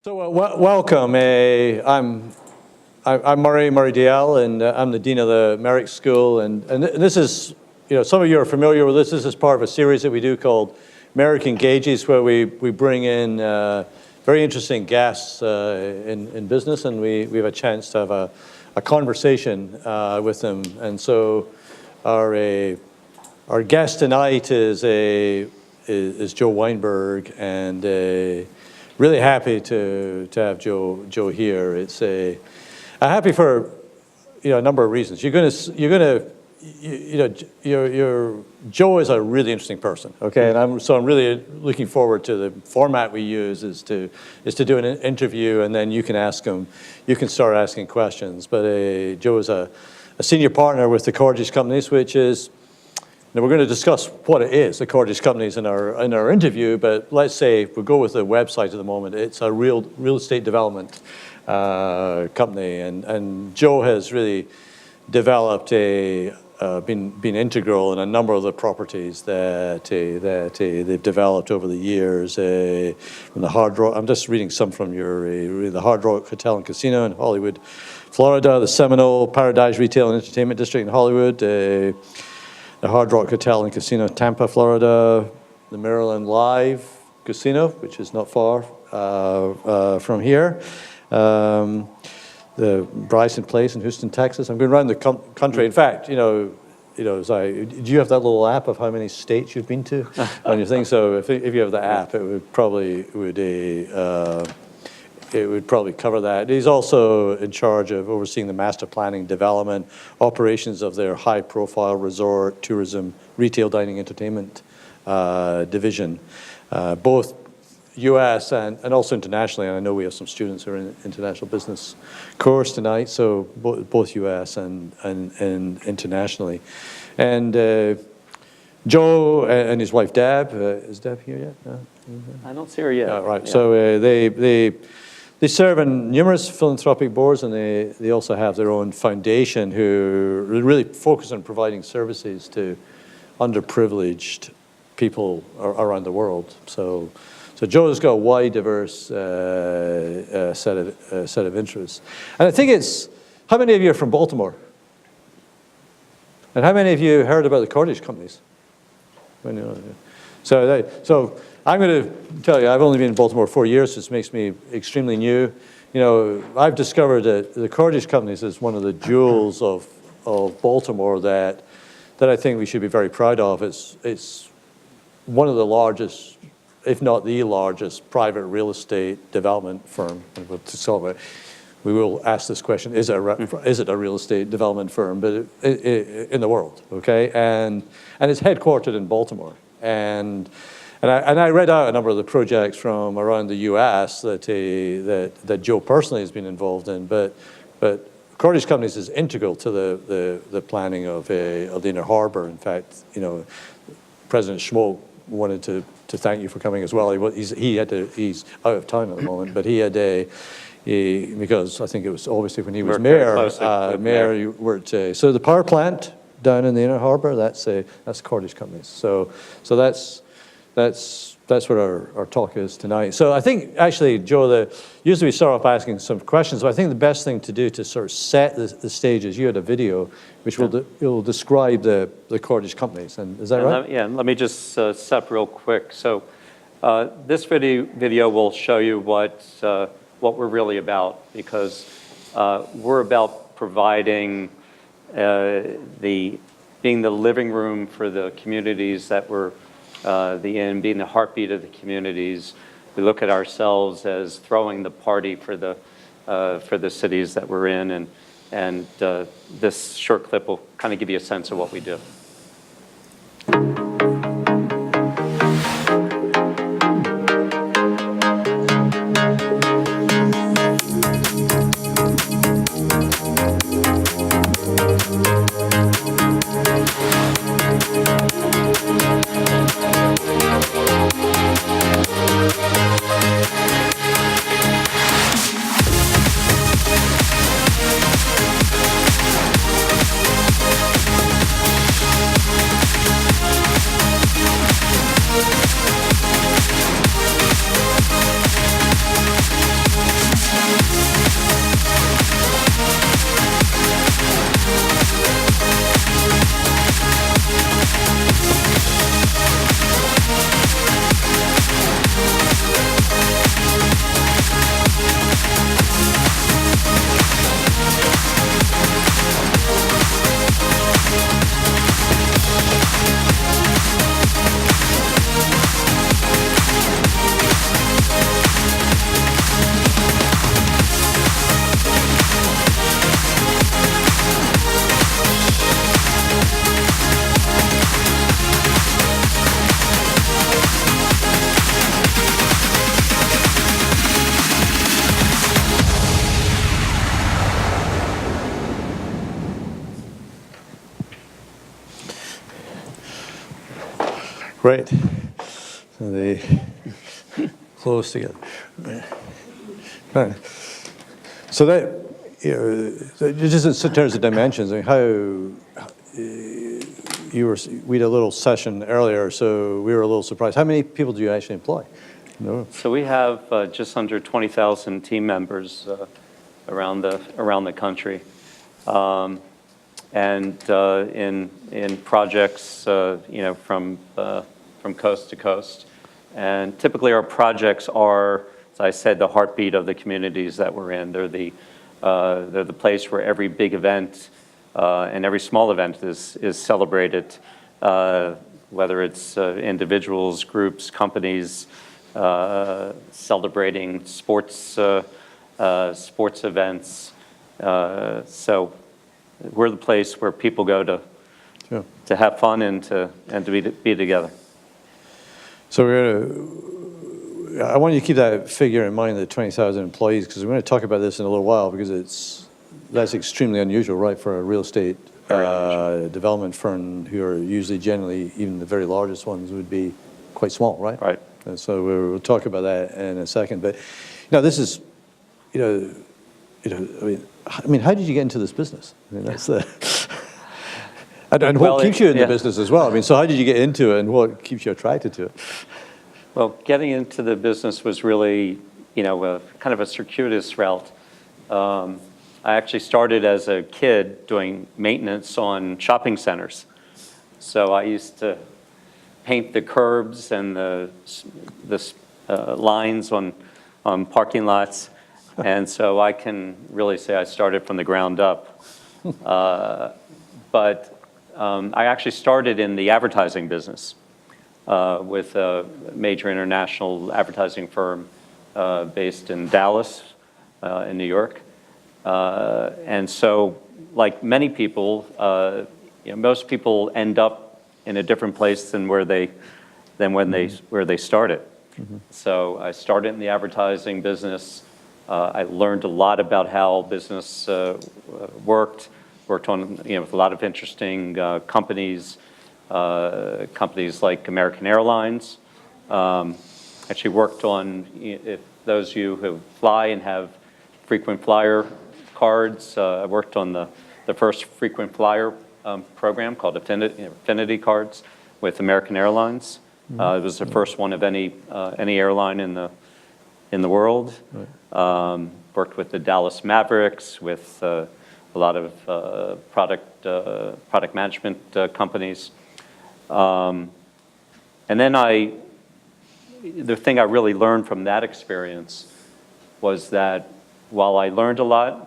So welcome. I'm Murray Dalziel, and I'm the dean of the Merrick School. And this is, some of you are familiar with this. This is part of a series that we do called Merrick Engages, where we bring in very interesting guests in business, and we have a chance to have a conversation with them. And so our guest tonight is Joe Weinberg, and really happy to have Joe here. It's I'm happy for a number of reasons. Joe is a really interesting person, okay, and I'm really looking forward to the format we use is to do an interview, and then you can start asking questions. But Joe is a senior partner with the Cordish companies, which is. Now we're going to discuss what it is, the Cordish companies, in our interview. But let's say we'll go with the website at the moment. It's a real estate development company, and Joe has really developed been integral in a number of the properties that they've developed over the years. From the Hard Rock, I'm just reading some from the Hard Rock Hotel and Casino in Hollywood, Florida, the Seminole Paradise Retail and Entertainment District in Hollywood. The Hard Rock Hotel and Casino, Tampa, Florida, the Maryland Live Casino, which is not far from here, the Bryson Place in Houston, Texas. I'm going around the country. In fact, do you have that little app of how many states you've been to on your thing? So if you have the app, it would probably cover that. He's also in charge of overseeing the master planning, development, operations of their high-profile resort, tourism, retail, dining, entertainment division, both U.S. and also internationally. And I know we have some students who are in international business course tonight, so both U.S. and internationally. And Joe and his wife Deb, is Deb here yet? No? I don't see her yet. Right. Yeah. So they serve on numerous philanthropic boards, and they also have their own foundation who really focus on providing services to underprivileged people around the world. So Joe's got a wide, diverse set of interests. And I think how many of you are from Baltimore? And how many of you heard about the Cordish companies? So I'm going to tell you, I've only been in Baltimore 4 years, so this makes me extremely new. I've discovered that the Cordish companies is one of the jewels of Baltimore that I think we should be very proud of. It's one of the largest, if not the largest, private real estate development firm. We will ask this question: is it a real estate development firm? But in the world, okay, and it's headquartered in Baltimore. And I read out a number of the projects from around the U.S. that Joe personally has been involved in, but Cordish Companies is integral to the planning of the Inner Harbor. In fact, President Schmoke wanted to thank you for coming as well. He's out of town at the moment, but he had because I think it was obviously when he was mayor, you worked. So the power plant down in the Inner Harbor, that's Cordish Companies. So that's what our talk is tonight. So I think actually, Joe, usually we start off asking some questions, but I think the best thing to do to sort of set the stage is you had a video which will describe the Cordish companies. And is that right? Let me just set up real quick. So this video will show you what we're really about, because we're about providing being the living room for the communities that we're being the heartbeat of the communities. We look at ourselves as throwing the party for the cities that we're in, and this short clip will kind of give you a sense of what we do. Great. So they close together. Right. So that, just in terms of dimensions, I mean, how we had a little session earlier, so we were a little surprised. How many people do you actually employ? No. So we have just under 20,000 team members around the country, and in projects, from coast to coast. And typically, our projects are, as I said, the heartbeat of the communities that we're in. They're the place where every big event and every small event is celebrated, whether it's individuals, groups, companies, celebrating sports events. So we're the place where people go to have fun and to be together. So I want you to keep that figure in mind, the 20,000 employees, because we're going to talk about this in a little while, because that's extremely unusual, right, for a real estate development firm, who are usually generally, even the very largest ones, would be quite small, right? Right. And so we'll talk about that in a second. But this is, I mean, how did you get into this business? I mean, that's the. And what keeps you in the business as well? I mean, so how did you get into it, and what keeps you attracted to it? Well, getting into the business was really, kind of a circuitous route. I actually started as a kid doing maintenance on shopping centers. So I used to paint the curbs and the lines on parking lots. And so I can really say I started from the ground up. But I actually started in the advertising business with a major international advertising firm based in Dallas, in New York. And so, like many people, most people end up in a different place than where they started. Mm-hmm. So I started in the advertising business. I learned a lot about how business worked on, with a lot of interesting companies like American Airlines. Actually worked on, if those of you who fly and have frequent flyer cards, I worked on the first frequent flyer program called Affinity Cards with American Airlines. It was the first one of any airline in the world. Right. Worked with the Dallas Mavericks, with a lot of product management companies. And then the thing I really learned from that experience was that while I learned a lot,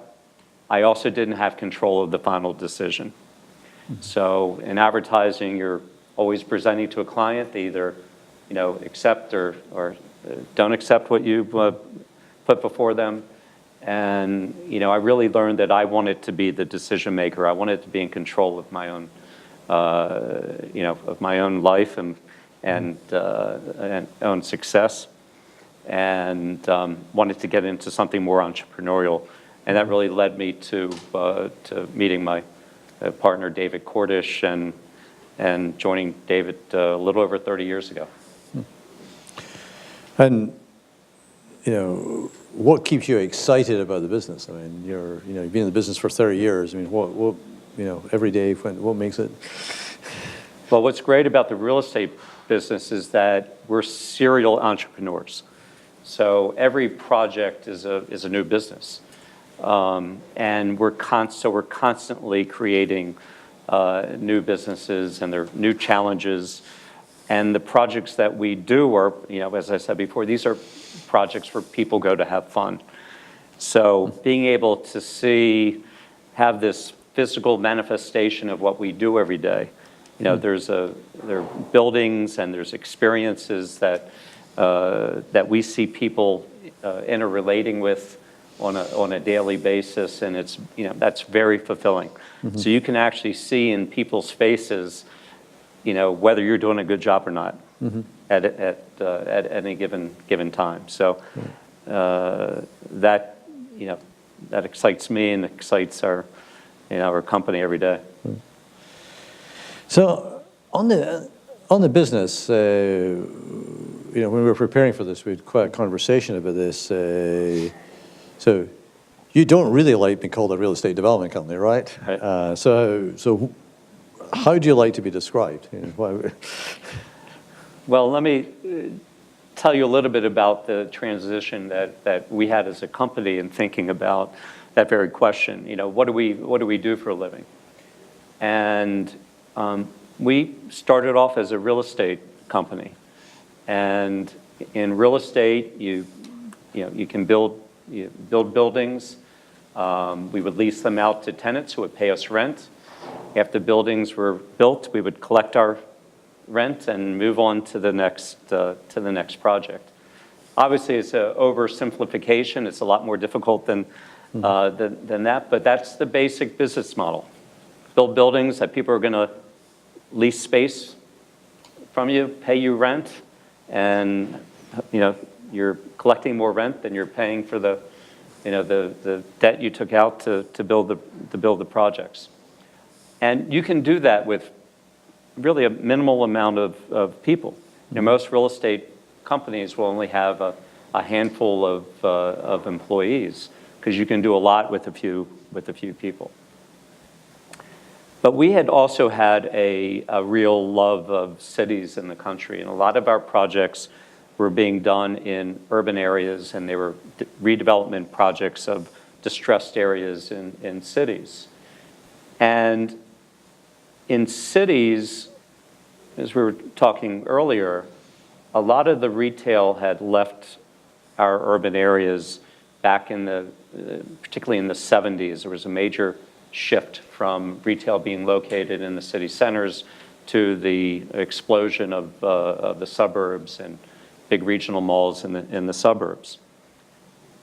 I also didn't have control of the final decision. Mm-hmm. So in advertising, you're always presenting to a client. They either, accept or don't accept what you put before them. And, I really learned that I wanted to be the decision maker. I wanted to be in control of my own, of my own life and own success, and wanted to get into something more entrepreneurial. And that really led me to meeting my partner, David Cordish, and joining David a little over 30 years ago. And, what keeps you excited about the business? I mean, you've been in the business for 30 years. I mean, what every day, what makes it? Well, what's great about the real estate business is that we're serial entrepreneurs. So every project is a new business. And we're constantly creating new businesses, and there are new challenges. And the projects that we do are, as I said before, these are projects where people go to have fun. So being able to have this physical manifestation of what we do every day, there are buildings and there's experiences that we see people interrelating with on a daily basis, and it's that's very fulfilling. Mm-hmm. So you can actually see in people's faces, whether you're doing a good job or not. Mm-hmm. at any given time. So that excites me and excites our company every day. So on on the business, you know, when we were preparing for this, we had quite a conversation about this. So you don't really like being called a real estate development company, right? Right. So how do you like to be described? You know, Well, let me tell you a little bit about the transition that we had as a company in thinking about that very question. You know, what do we do for a living? And we started off as a real estate company. And in real estate, you can build buildings. We would lease them out to tenants who would pay us rent. After buildings were built, we would collect our rent and move on to the next project. Obviously, it's an oversimplification. It's a lot more difficult than that, but that's the basic business model. Build buildings that people are going to lease space from you, pay you rent, and you're collecting more rent than you're paying for the debt you took out to build the projects. And you can do that with really a minimal amount of people. You know, most real estate companies will only have a handful of employees because you can do a lot with a few people. But we had also had a real love of cities in the country, and a lot of our projects were being done in urban areas, and they were redevelopment projects of distressed areas in cities. And in cities, as we were talking earlier, a lot of the retail had left our urban areas back particularly in the 70s. There was a major shift from retail being located in the city centers to the explosion of the suburbs and big regional malls in the suburbs.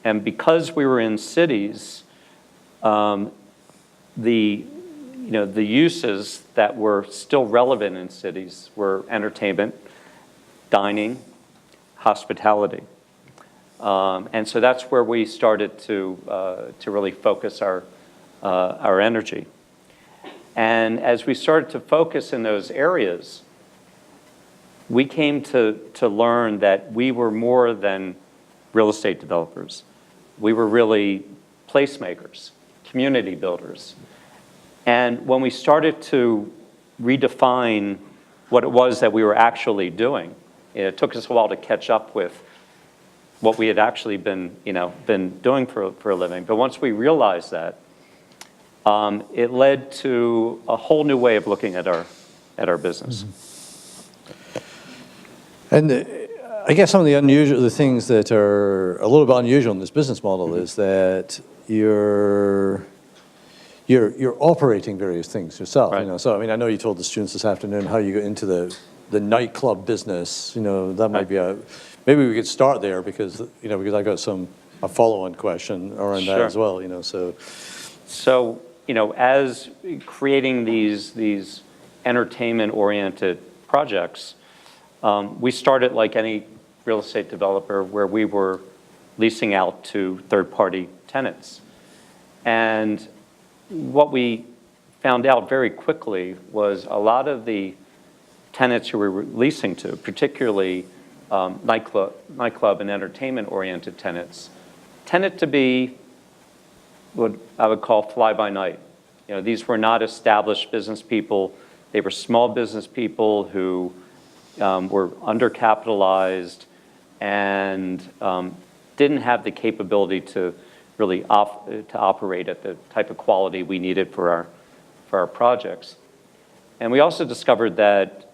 And because we were in cities, the uses that were still relevant in cities were entertainment, dining, hospitality. And so that's where we started to really focus our energy. And as we started to focus in those areas, we came to learn that we were more than real estate developers. We were really placemakers, community builders. And when we started to redefine what it was that we were actually doing, it took us a while to catch up with what we had actually been doing for a living. But once we realized that, it led to a whole new way of looking at our business. And I guess some of the things that are a little bit unusual in this business model is that you're operating various things yourself. Right. You know, so I mean, I know you told the students this afternoon how you got into the nightclub business. You know, that might be maybe we could start there because I got a follow-on question around that as well. You know, so as creating these entertainment-oriented projects, we started like any real estate developer where we were leasing out to third-party tenants. And what we found out very quickly was a lot of the tenants who we were leasing to, particularly nightclub and entertainment-oriented tenants, tended to be what I would call fly-by-night. You know, these were not established business people. They were small business people who were undercapitalized and didn't have the capability to really to operate at the type of quality we needed for our projects. And we also discovered that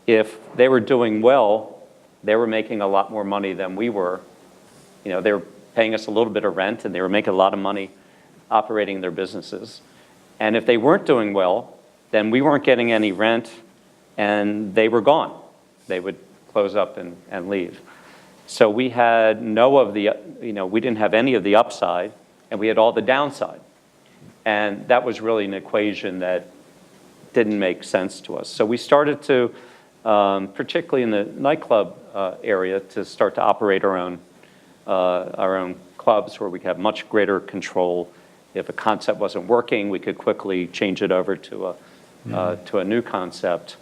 if they were doing well, they were making a lot more money than we were. You know, they were paying us a little bit of rent, and they were making a lot of money operating their businesses. And if they weren't doing well, then we weren't getting any rent, and they were gone. They would close up and leave. So we had we didn't have any of the upside, and we had all the downside. And that was really an equation that didn't make sense to us. So we started to, particularly in the nightclub area, to start to operate our own clubs where we could have much greater control. If a concept wasn't working, we could quickly change it over to a new concept.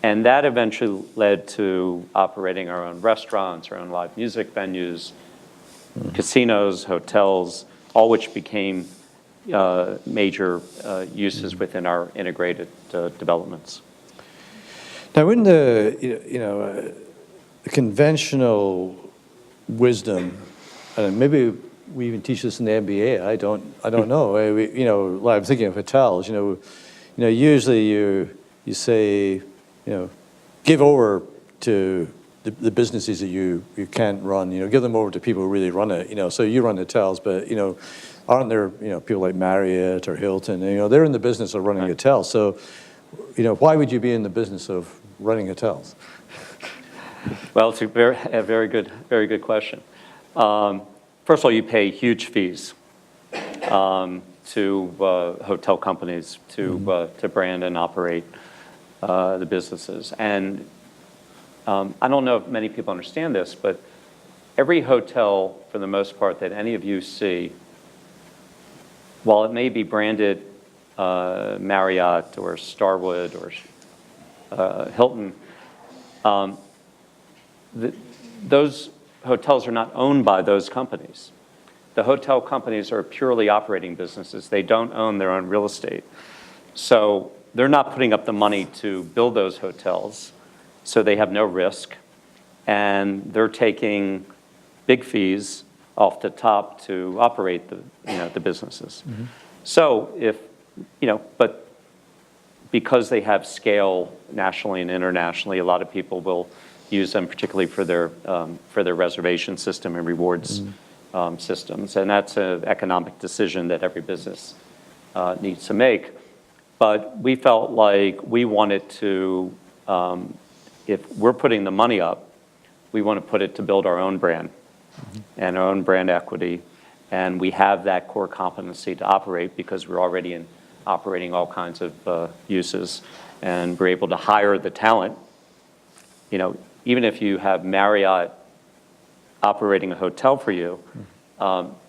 And that eventually led to operating our own restaurants, our own live music venues, casinos, hotels, all which became major uses within our integrated developments. Now, in the conventional wisdom, and maybe we even teach this in the MBA. I don't know. I'm thinking of hotels. Usually you say, give over to the businesses that you can't run. Give them over to people who really run it. So you run hotels, but aren't there people like Marriott or Hilton? They're in the business of running hotels. So why would you be in the business of running hotels? Well, it's a very good question. First of all, you pay huge fees to hotel companies to brand and operate the businesses. And I don't know if many people understand this, but every hotel, for the most part, that any of you see, while it may be branded Marriott or Starwood or Hilton, those hotels are not owned by those companies. The hotel companies are purely operating businesses. They don't own their own real estate. So they're not putting up the money to build those hotels, so they have no risk. And they're taking big fees off the top to operate the businesses. Mm-hmm. So but because they have scale nationally and internationally, a lot of people will use them particularly for their reservation system and rewards systems. And that's an economic decision that every business needs to make. But we felt like we wanted to, if we're putting the money up, we want to put it to build our own brand and our own brand equity. And we have that core competency to operate because we're already operating all kinds of uses. And we're able to hire the talent. Even if you have Marriott operating a hotel for you,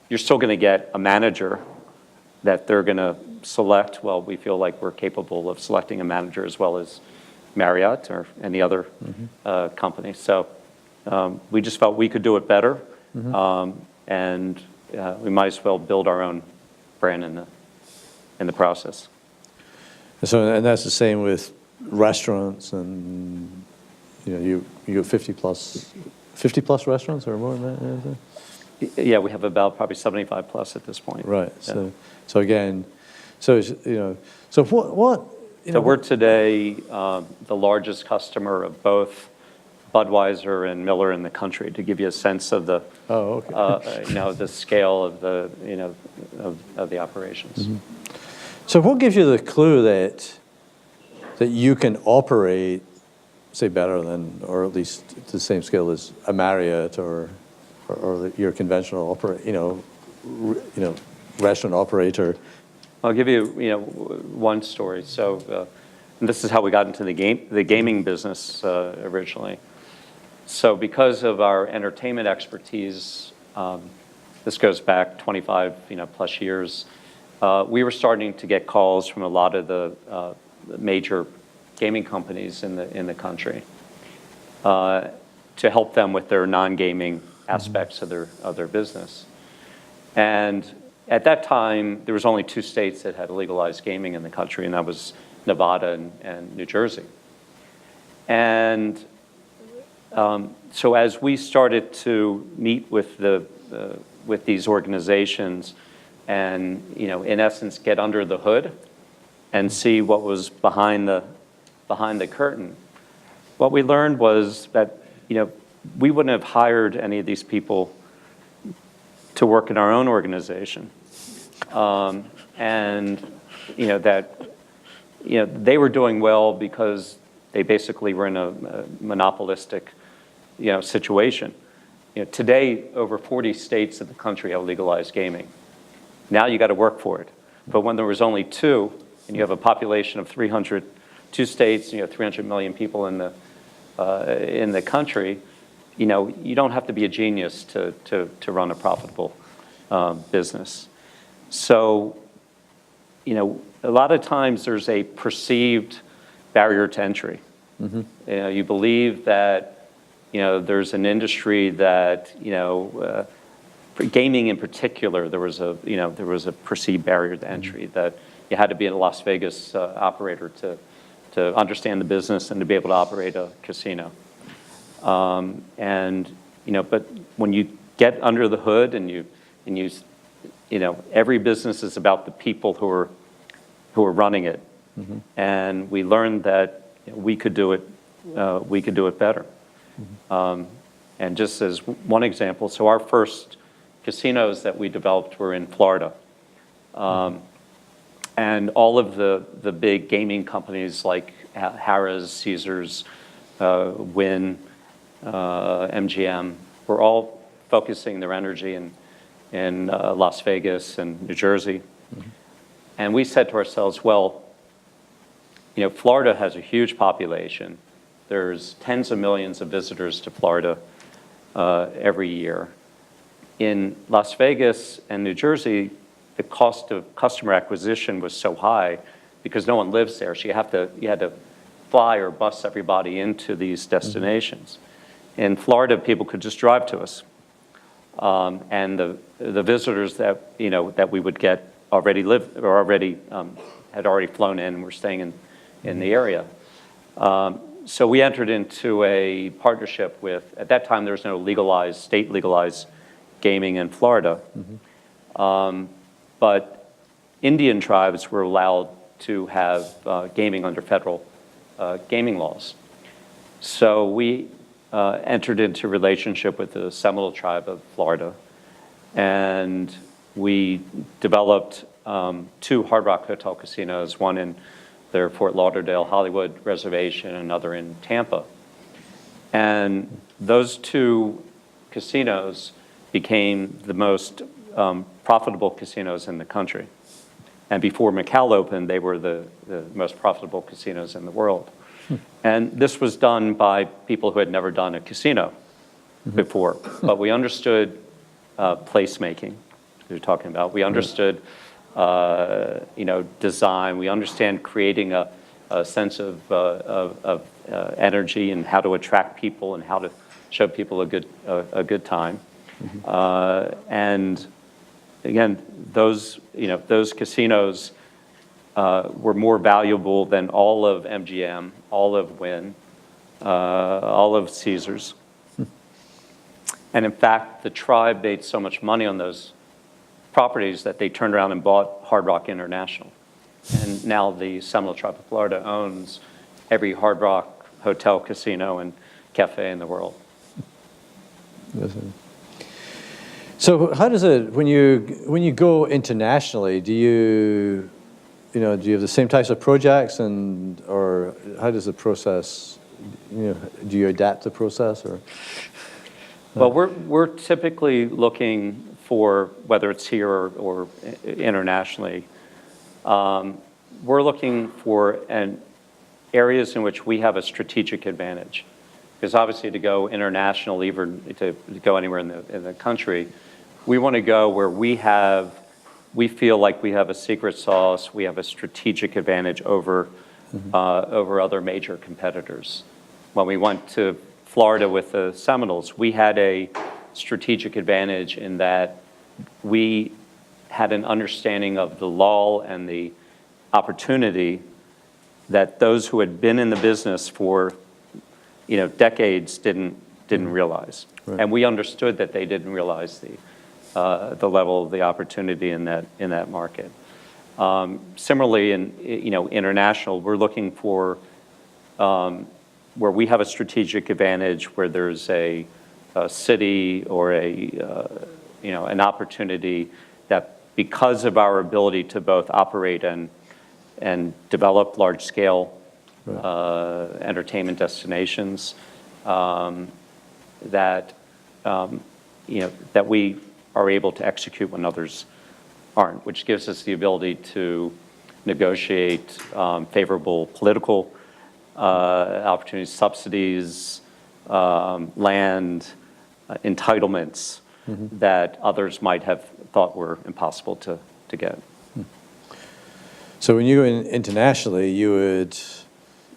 you're still going to get a manager that they're going to select. Well, we feel like we're capable of selecting a manager as well as Marriott or any other company. So we just felt we could do it better, and we might as well build our own brand in the process. And that's the same with restaurants, and you got 50 plus restaurants or more than that? Yeah, we have about probably 75 plus at this point. Right. Yeah. So again, so what? So we're today the largest customer of both Budweiser and Miller in the country, to give you a sense of the the scale of the of the operations. Mm-hmm. So what gives you the clue that you can operate, say, better than, or at least the same scale as a Marriott or your conventional restaurant operator? I'll give you one story. So and this is how we got into the gaming business originally. So because of our entertainment expertise, this goes back 25 plus years. We were starting to get calls from a lot of the major gaming companies in the country to help them with their non-gaming aspects of their business. And at that time, there was only 2 states that had legalized gaming in the country, and that was Nevada and New Jersey. And so as we started to meet with with these organizations and in essence get under the hood and see what was behind the curtain, what we learned was that we wouldn't have hired any of these people to work in our own organization, and that they were doing well because they basically were in a monopolistic situation. Today, over 40 states in the country have legalized gaming. Now you got to work for it. But when there was only 2, and you have a population of 2 states, 300 million people in the country, you don't have to be a genius to run a profitable business. So, a lot of times there's a perceived barrier to entry. You believe that, there's an industry that, for gaming in particular, there was a perceived barrier to entry that you had to be a Las Vegas operator to understand the business and to be able to operate a casino. But when you get under the hood and every business is about the people who are running it, and we learned that we could do it better. And just as one example, so our first casinos that we developed were in Florida. And all of the big gaming companies like Harrah's, Caesars, Wynn, MGM, were all focusing their energy in Las Vegas and New Jersey. And we said to ourselves, well, Florida has a huge population. There's tens of millions of visitors to Florida every year. In Las Vegas and New Jersey, the cost of customer acquisition was so high because no one lives there. So you had to fly or bus everybody into these destinations. In Florida, people could just drive to us. And the visitors that we would get had already flown in and were staying in the area. So we entered into a partnership with, at that time there was no state legalized gaming in Florida. But Indian tribes were allowed to have gaming under federal gaming laws. So we entered into a relationship with the Seminole tribe of Florida, and we developed 2 Hard Rock Hotel casinos, one in their Fort Lauderdale, Hollywood reservation, another in Tampa. And those 2 casinos became the most profitable casinos in the country. And before Macau opened, they were the most profitable casinos in the world. And this was done by people who had never done a casino before. But we understood placemaking, you're talking about. We understood design. We understand creating a sense of energy and how to attract people and how to show people a good time. And again, those casinos were more valuable than all of MGM, all of Wynn, all of Caesars. And in fact, the tribe made so much money on those properties that they turned around and bought Hard Rock International. And now the Seminole tribe of Florida owns every Hard Rock hotel, casino, and cafe in the world. So how does it, when you go internationally, do you have the same types of projects, or how does the process, do you adapt the process, or? Well, we're typically looking for, whether it's here or internationally, we're looking for areas in which we have a strategic advantage. Because obviously to go international, even to go anywhere in the country, we want to go where we feel like we have a secret sauce, we have a strategic advantage over other major competitors. When we went to Florida with the Seminoles, we had a strategic advantage in that we had an understanding of the lull and the opportunity that those who had been in the business for decades didn't realize. Right. And we understood that they didn't realize the level of the opportunity in that market. Similarly, in international, we're looking for where we have a strategic advantage, where there's a city or an opportunity that, because of our ability to both operate and develop large-scale entertainment destinations, that we are able to execute when others aren't, which gives us the ability to negotiate favorable political opportunities, subsidies, land, entitlements that others might have thought were impossible to get. So when you went internationally, you would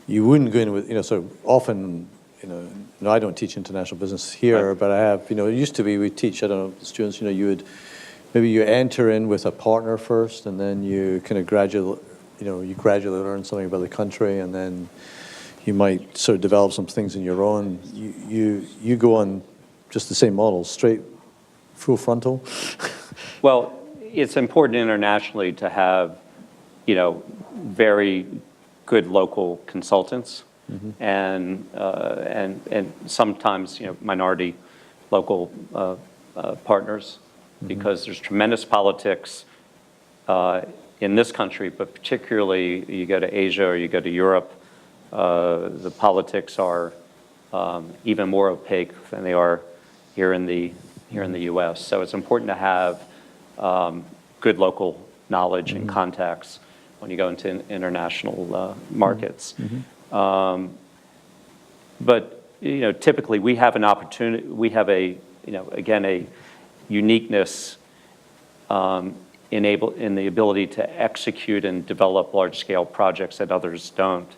you wouldn't go in with, so often, no, I don't teach international business here, Right. but I have, it used to be we teach, I don't know, students, maybe you enter in with a partner first, and then you kind of gradually learn something about the country, and then you might sort of develop some things in your own. You go on just the same model, straight, full frontal. Well, it's important internationally to have, very good local consultants, and sometimes minority local partners, because there's tremendous politics in this country, but particularly you go to Asia or you go to Europe, the politics are even more opaque than they are here in the U.S. So it's important to have good local knowledge and contacts when you go into international markets. But typically we have an opportunity. We have a a uniqueness in the ability to execute and develop large-scale projects that others don't,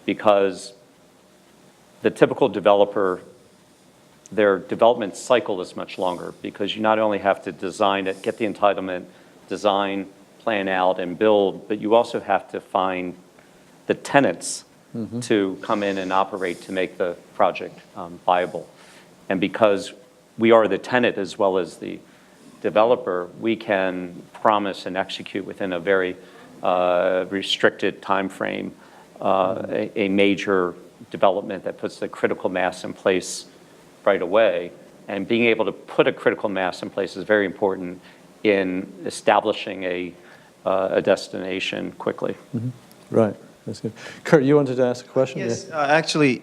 because the typical developer, their development cycle is much longer, because you not only have to design it, get the entitlement, design, plan out, and build, but you also have to find the tenants to come in and operate to make the project viable. And because we are the tenant as well as the developer, we can promise and execute within a very restricted time frame a major development that puts the critical mass in place right away. And being able to put a critical mass in place is very important in establishing a destination quickly. Right, that's good. Kurt, you wanted to ask a question? Yes, actually,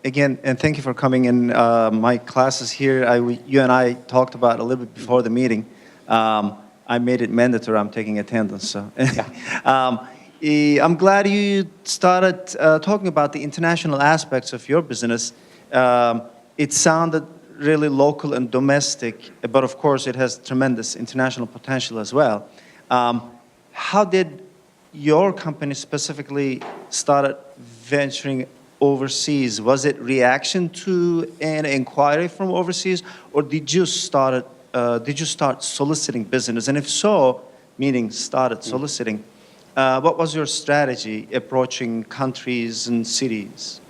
again, and thank you for coming in. My classes here, you and I talked about a little bit before the meeting. I made it mandatory. I'm taking attendance. So, I'm glad you started talking about the international aspects of your business. It sounded really local and domestic, but of course, it has tremendous international potential as well. How did your company specifically started venturing overseas? Was it reaction to an inquiry from overseas, or did you start soliciting business? And if so, meaning started soliciting, what was your strategy approaching countries and cities?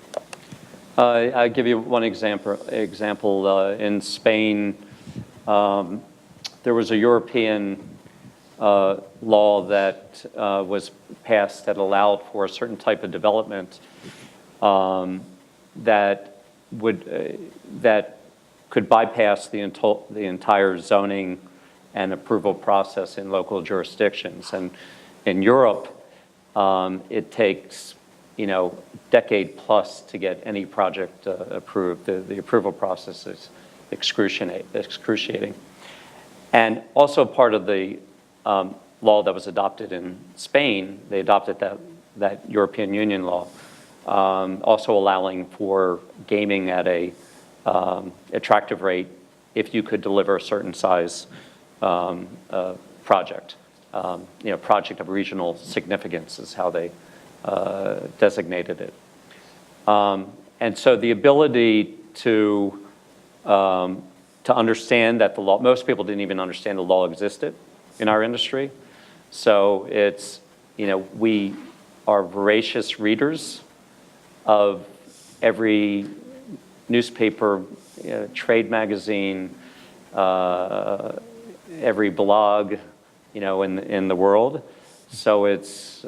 I'll give you one example. In Spain, there was a European law that was passed that allowed for a certain type of development that could bypass the entire zoning and approval process in local jurisdictions. And in Europe, it takes decade plus to get any project approved. The approval process is excruciating. And also part of the law that was adopted in Spain, they adopted that European Union law, also allowing for gaming at a attractive rate if you could deliver a certain size project. Project of regional significance is how they designated it. And so the ability to understand that the law, most people didn't even understand the law existed in our industry. So it's, we are voracious readers of every newspaper, trade magazine, every blog, in the world. So it's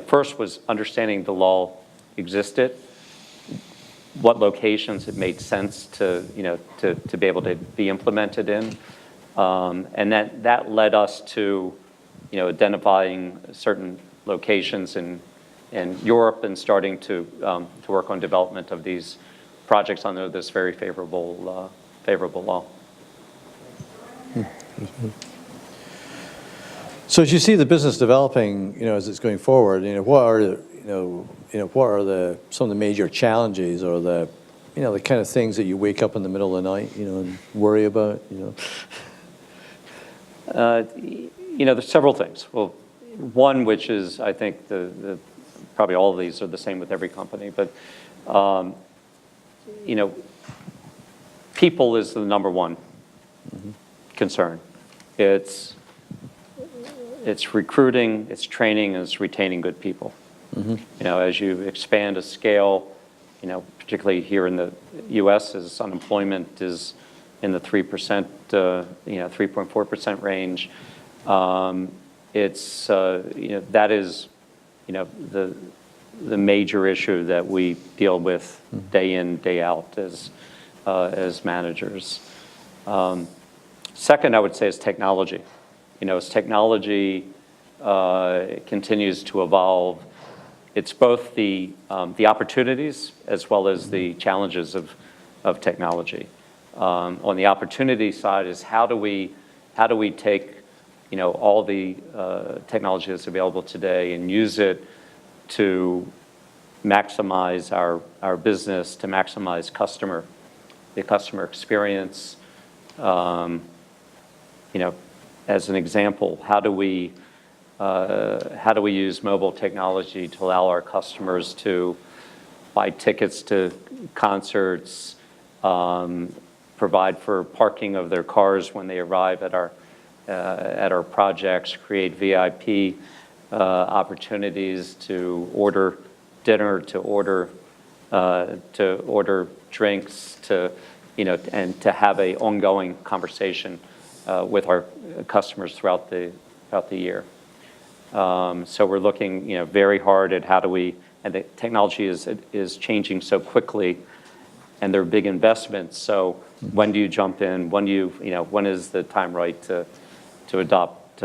first was understanding the law existed, what locations it made sense to be able to be implemented in, and that led us to identifying certain locations in Europe and starting to work on development of these projects under this very favorable law. So as you see the business developing, as it's going forward, what are some of the major challenges, or the kind of things that you wake up in the middle of the night, and worry about, There's several things. Well, one, which is I think the probably all of these are the same with every company, but people is the number one concern. It's recruiting, it's training, and it's retaining good people. As you expand a scale, particularly here in the U.S., as unemployment is in the 3%, 3.4% range. That is, the major issue that we deal with day in, day out as managers. Second, I would say is technology. As technology continues to evolve, it's both the opportunities as well as the challenges of technology. On the opportunity side is how do we take all the technology that's available today and use it to maximize our business, to maximize the customer experience. As an example, how do we use mobile technology to allow our customers to buy tickets to concerts, provide for parking of their cars when they arrive at our projects, create VIP opportunities to order dinner, to order drinks, and to have an ongoing conversation with our customers throughout the year. So we're looking, very hard at how do we, and the technology is changing so quickly, and they're big investments. So when do you jump in? When is the time right to adopt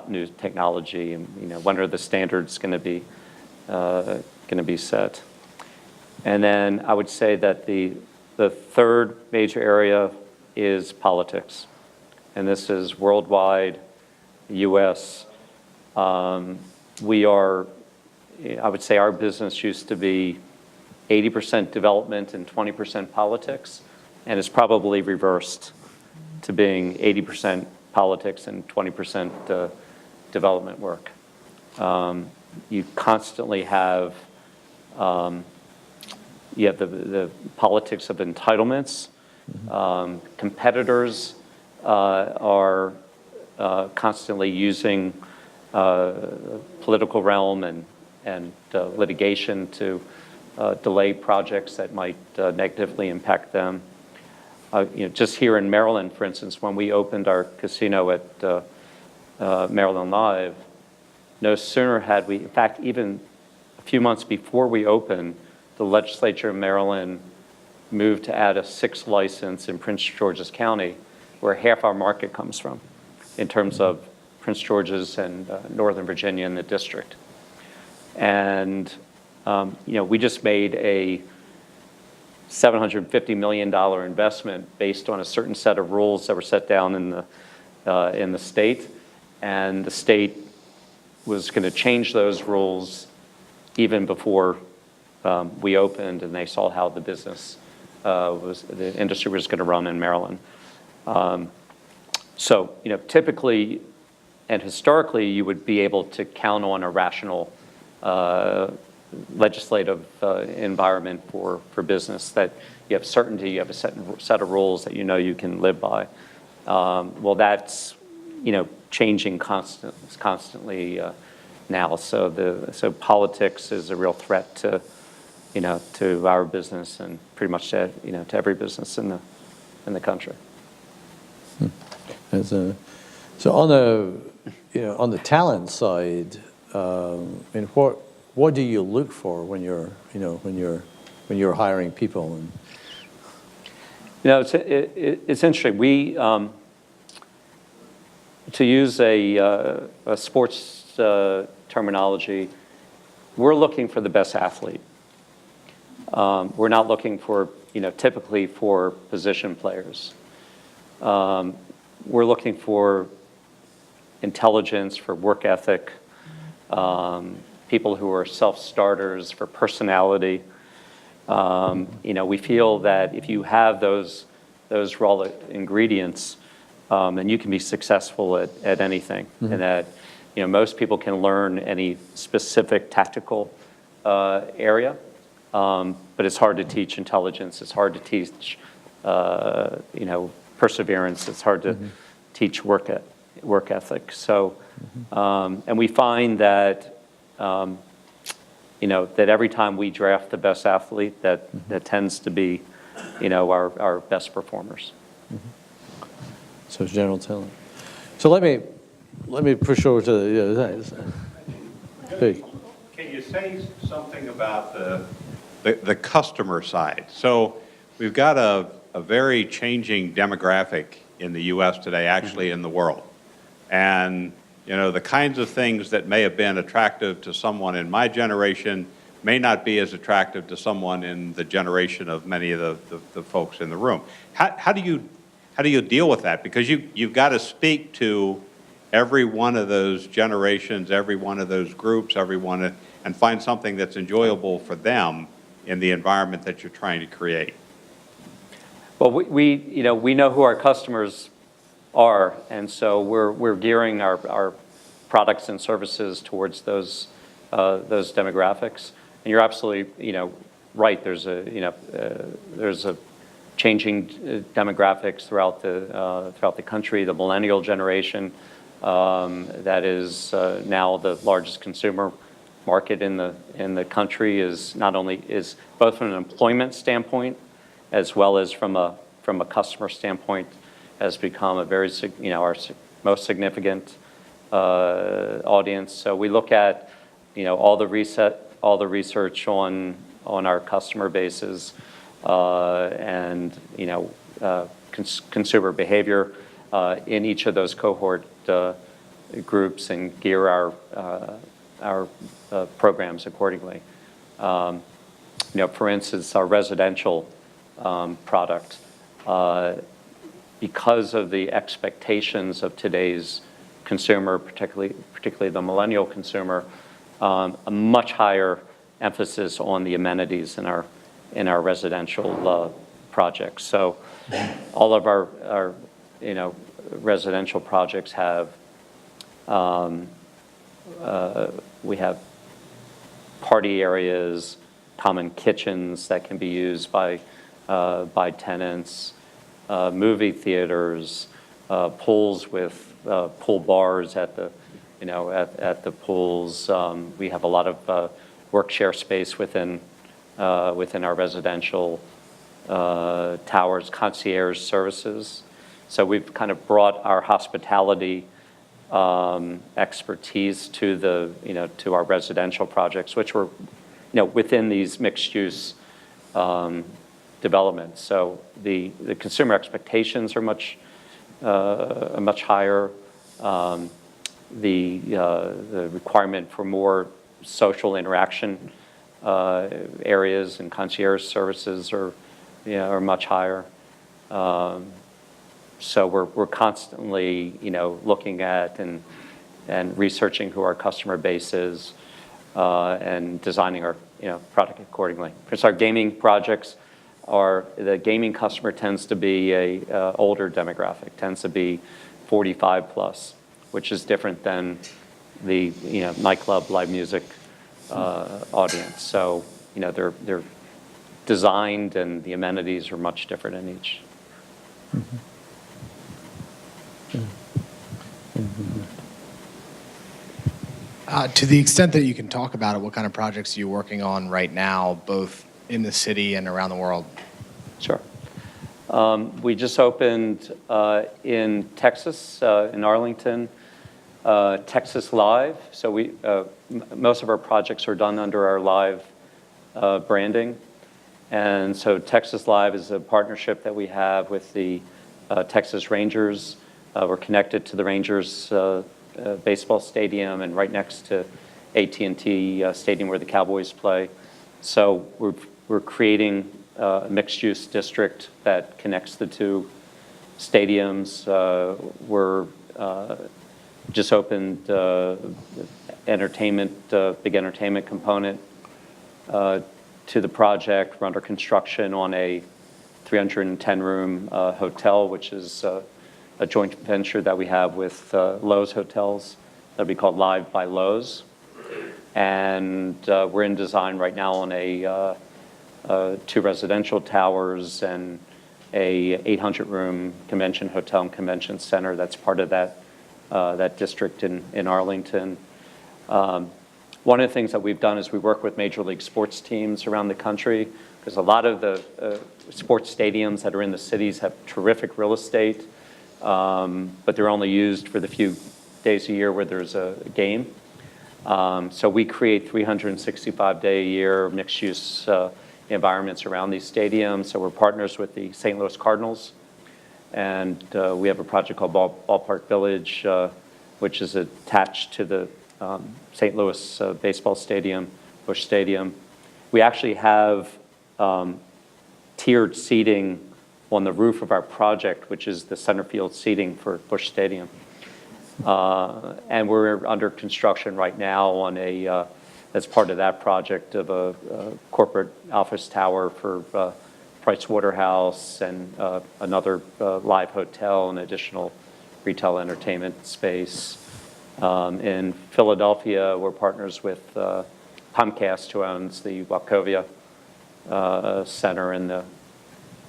new technology? And when are the standards going to be set? And then I would say that the third major area is politics, and this is worldwide, U.S. I would say our business used to be 80% development and 20% politics, and it's probably reversed to being 80% politics and 20% development work. You constantly have the politics of entitlements. Competitors are constantly using political realm and litigation to delay projects that might negatively impact them. Just here in Maryland, for instance, when we opened our casino at Maryland Live, no sooner had we, in fact, even a few months before we opened, the legislature of Maryland moved to add a sixth license in Prince George's County, where half our market comes from, in terms of Prince George's and Northern Virginia in the district. And we just made a $750 million investment based on a certain set of rules that were set down in the state, and the state was going to change those rules even before we opened, and they saw how the the industry was going to run in Maryland. So typically and historically, you would be able to count on a rational legislative environment for business, that you have certainty, you have a set of rules that you can live by. Well, that's changing constantly now. So politics is a real threat to our business and pretty much to every business in the country. So on the talent side, what do you look for when you're hiring people? And it's interesting. We to use a sports terminology, we're looking for the best athlete. We're not looking for typically for position players. We're looking for intelligence, for work ethic, people who are self-starters, for personality. We feel that if you have those raw ingredients, then you can be successful at anything. And that most people can learn any specific tactical area, but it's hard to teach intelligence. It's hard to teach, perseverance. It's hard to teach work ethic. So, and we find that, that every time we draft the best athlete, that tends to be, our best performers. So it's general talent. So let me push over to the. Hey. Can you say something about the customer side? So we've got a very changing demographic in the U.S. today, actually in the world. And, the kinds of things that may have been attractive to someone in my generation may not be as attractive to someone in the generation of many of the folks in the room. How do you deal with that? Because you've got to speak to every one of those generations, every one of those groups, and find something that's enjoyable for them in the environment that you're trying to create. Well, we know who our customers are, and so we're gearing our products and services towards those demographics. And you're absolutely right. There's a changing demographics throughout the country. The millennial generation that is now the largest consumer market in the country is both from an employment standpoint as well as from a customer standpoint has become a very our most significant audience. So we look at all the research on our customer bases and consumer behavior in each of those cohort groups and gear our programs accordingly. For instance, our residential product, because of the expectations of today's consumer, particularly the millennial consumer, a much higher emphasis on the amenities in our residential projects. So all of our residential projects have we have party areas, common kitchens that can be used by tenants, movie theaters, pools with pool bars at the at the pools. We have a lot of work share space within our residential towers, concierge services. So we've kind of brought our hospitality expertise to to our residential projects, which were within these mixed use developments. So the consumer expectations are much higher. The requirement for more social interaction areas and concierge services are much higher. So we're constantly looking at and researching who our customer base is and designing our product accordingly. Because our gaming projects the gaming customer tends to be a older demographic, tends to be 45 plus, which is different than the nightclub live music audience. So they're designed and the amenities are much different in each. Mm-hmm. To the extent that you can talk about it, what kind of projects are you working on right now, both in the city and around the world? Sure. We just opened in Texas, in Arlington, Texas Live. So most of our projects are done under our Live branding. And so Texas Live is a partnership that we have with the Texas Rangers. We're connected to the Rangers baseball stadium and right next to AT&T Stadium where the Cowboys play. So we're creating a mixed-use district that connects the two stadiums. We're just opened big entertainment component to the project. We're under construction on a 310-room hotel, which is a joint venture that we have with Lowe's Hotels that'll be called Live by Lowe's. And we're in design right now on 2 residential towers and a 800-room convention hotel and convention center that's part of that district in Arlington. One of the things that we've done is we work with major league sports teams around the country, because a lot of the sports stadiums that are in the cities have terrific real estate, but they're only used for the few days a year where there's a game. So we create 365-day-a-year mixed-use environments around these stadiums. So we're partners with the St. Louis Cardinals, and we have a project called Ballpark Village, which is attached to the St. Louis baseball stadium, Busch Stadium. We actually have tiered seating on the roof of our project, which is the center field seating for Busch Stadium. And we're under construction right now on as part of that project of a corporate office tower for Price Waterhouse and another live hotel and additional retail entertainment space. In Philadelphia, we're partners with Comcast, who owns the Wachovia Center and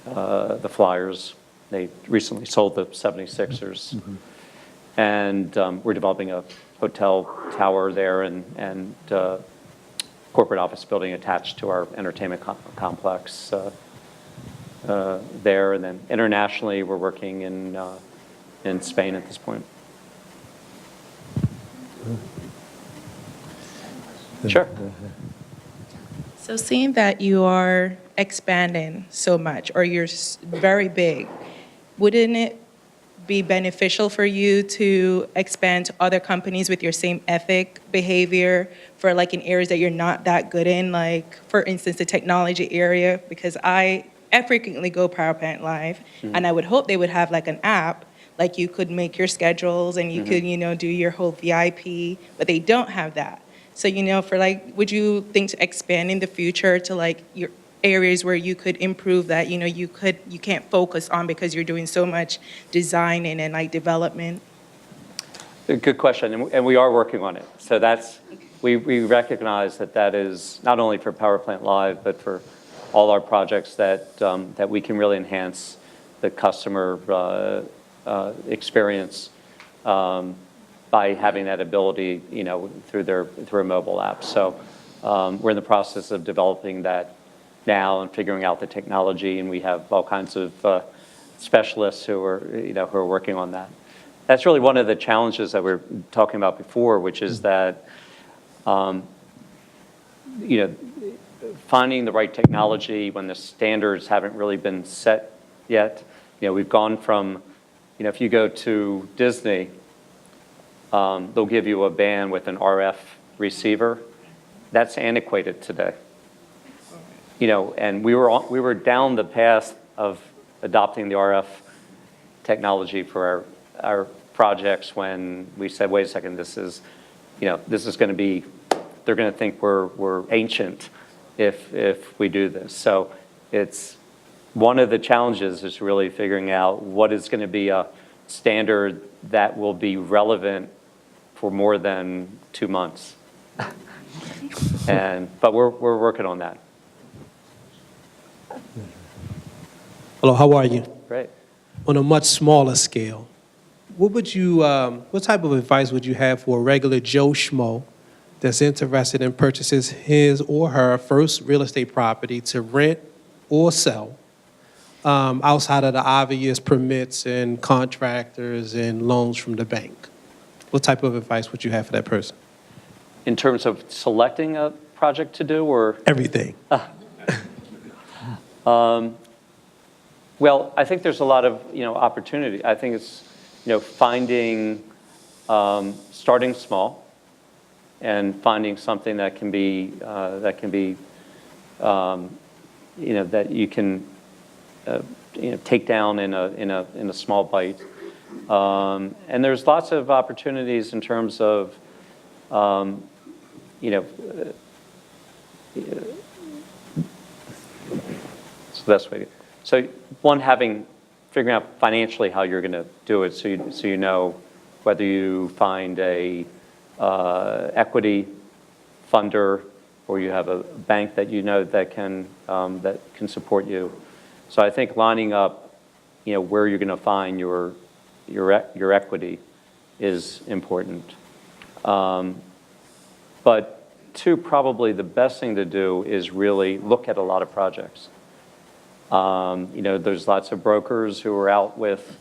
the Flyers. They recently sold the 76ers. Mm-hmm. And we're developing a hotel tower there and corporate office building attached to our entertainment complex there. And then internationally, we're working in Spain at this point. Sure. So seeing that you are expanding so much, or you're very big, wouldn't it be beneficial for you to expand to other companies with your same ethic, behavior, for like in areas that you're not that good in, like for instance, the technology area? Because I frequently go Power Plant Live, and I would hope they would have like an app, like you could make your schedules and you could, do your whole VIP, but they don't have that. So, for like, would you think to expand in the future to like your areas where you could improve that, you can't focus on because you're doing so much designing and like development? Good question, and we are working on it. So we recognize that is not only for Power Plant Live, but for all our projects that we can really enhance the customer experience by having that ability, through a mobile app. So we're in the process of developing that now and figuring out the technology, and we have all kinds of specialists who are working on that. That's really one of the challenges that we were talking about before, which is that finding the right technology when the standards haven't really been set yet. We've gone from, if you go to Disney, they'll give you a band with an RF receiver. That's antiquated today. And we were down the path of adopting the RF technology for our projects when we said, wait a second, this is going to be, they're going to think we're ancient if we do this. So it's one of the challenges is really figuring out what is going to be a standard that will be relevant for more than 2 months. But we're working on that. Hello, how are you? Great. On a much smaller scale, what type of advice would you have for a regular Joe Schmo that's interested in purchases his or her first real estate property to rent or sell, outside of the obvious permits and contractors and loans from the bank? What type of advice would you have for that person? In terms of selecting a project to do, or? Everything. Well, I think there's a lot of opportunity. I think it's finding, starting small, and finding something that can be that you can take down in a small bite. And there's lots of opportunities in terms of it's the best way to. So one, figuring out financially how you're going to do it, so you know whether you find a equity funder, or you have a bank that you know that can support you. So I think lining up, where you're going to find your equity is important. But two, probably the best thing to do is really look at a lot of projects. There's lots of brokers who are out with,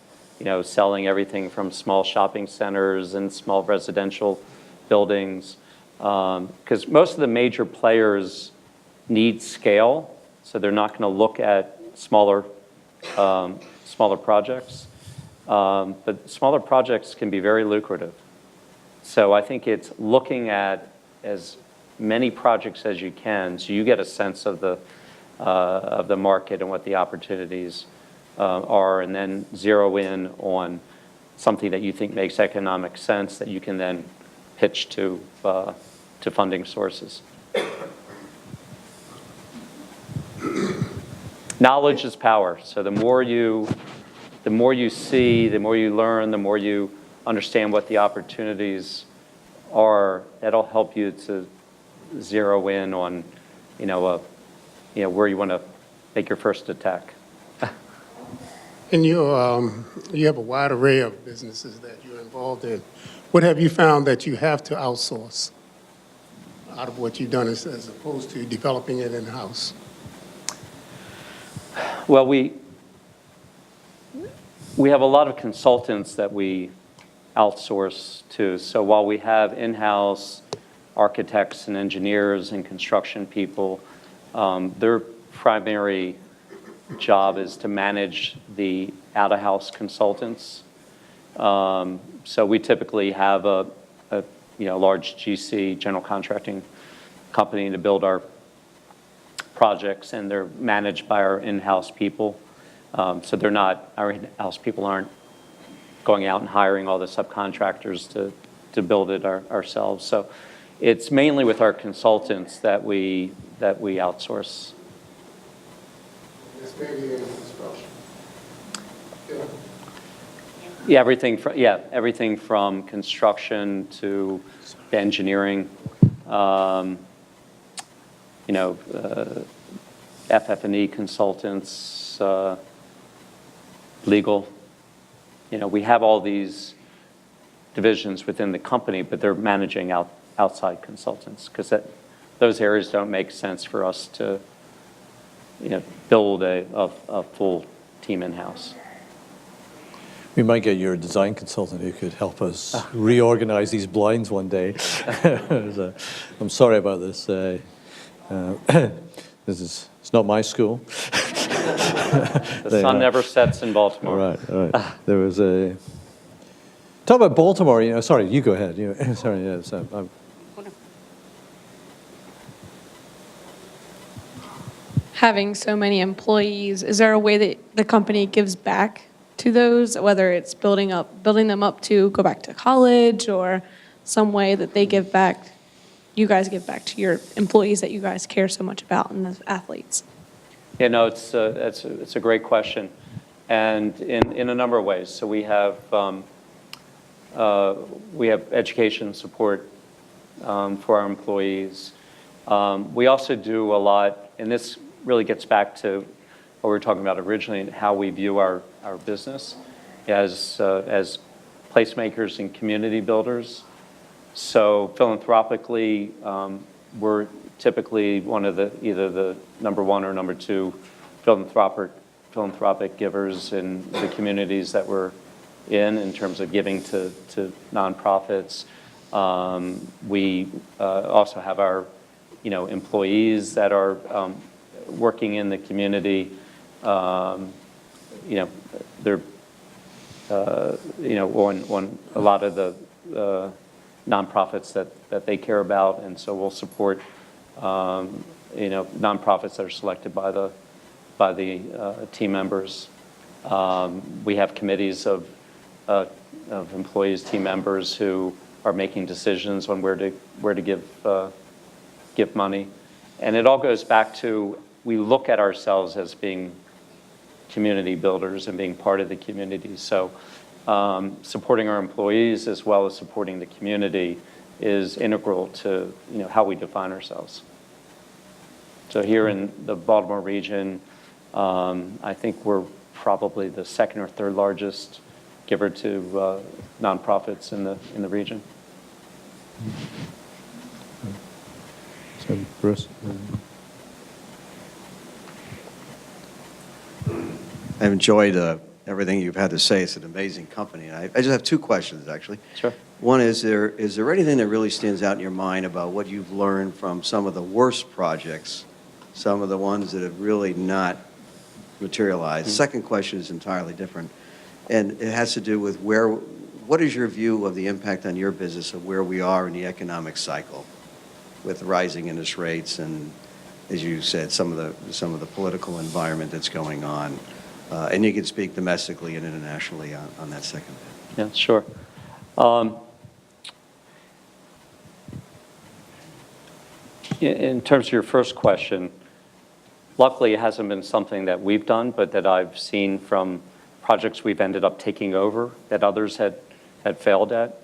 selling everything from small shopping centers and small residential buildings. Because most of the major players need scale, so they're not going to look at smaller projects. But smaller projects can be very lucrative. So I think it's looking at as many projects as you can, so you get a sense of the market and what the opportunities are, and then zero in on something that you think makes economic sense that you can then pitch to funding sources. Knowledge is power. So the more you see, the more you learn, the more you understand what the opportunities are, that'll help you to zero in on, where you want to make your first attack. And you have a wide array of businesses that you're involved in. What have you found that you have to outsource out of what you've done as opposed to developing it in-house? Well, we have a lot of consultants that we outsource to. So while we have in-house architects and engineers and construction people, their primary job is to manage the out-of-house consultants. So we typically have a large GC, general contracting company, to build our projects, and they're managed by our in-house people. So our in-house people aren't going out and hiring all the subcontractors to build it ourselves. So it's mainly with our consultants that we outsource. It's mainly in construction. Yeah, everything from construction to engineering, FF&E consultants, legal. We have all these divisions within the company, but they're managing outside consultants, because those areas don't make sense for us to build a full team in-house. We might get your design consultant who could help us reorganize these blinds one day. I'm sorry about this. It's not my school. The sun never sets in Baltimore. All right. There was a talk about Baltimore. Sorry, you go ahead. Sorry. Yeah, having so many employees, is there a way that the company gives back to those, whether it's building them up to go back to college, or some way that they give back, you guys give back to your employees that you guys care so much about, and the athletes? Yeah, no, it's a great question, and in a number of ways. So we have education support for our employees. We also do a lot, and this really gets back to what we were talking about originally, and how we view our business as placemakers and community builders. So philanthropically, we're typically one of either the number one or number two philanthropic givers in the communities that we're in terms of giving to nonprofits. We also have our employees that are working in the community. They're on a lot of the nonprofits that they care about, and so we'll support nonprofits that are selected by the team members. We have committees of employees, team members who are making decisions on where to give money, and it all goes back to, we look at ourselves as being community builders and being part of the community. So supporting our employees as well as supporting the community is integral to, how we define ourselves. So here in the Baltimore region, I think we're probably the second or third largest giver to nonprofits in the region. So, Bruce? I've enjoyed everything you've had to say. It's an amazing company. And I just have two questions, actually. Sure. One is there anything that really stands out in your mind about what you've learned from some of the worst projects, some of the ones that have really not materialized? Second question is entirely different, and it has to do with what is your view of the impact on your business of where we are in the economic cycle with rising interest rates and, as you said, some of the political environment that's going on? And you can speak domestically and internationally on that second bit. Yeah, sure. In terms of your first question, luckily it hasn't been something that we've done, but that I've seen from projects we've ended up taking over that others had failed at.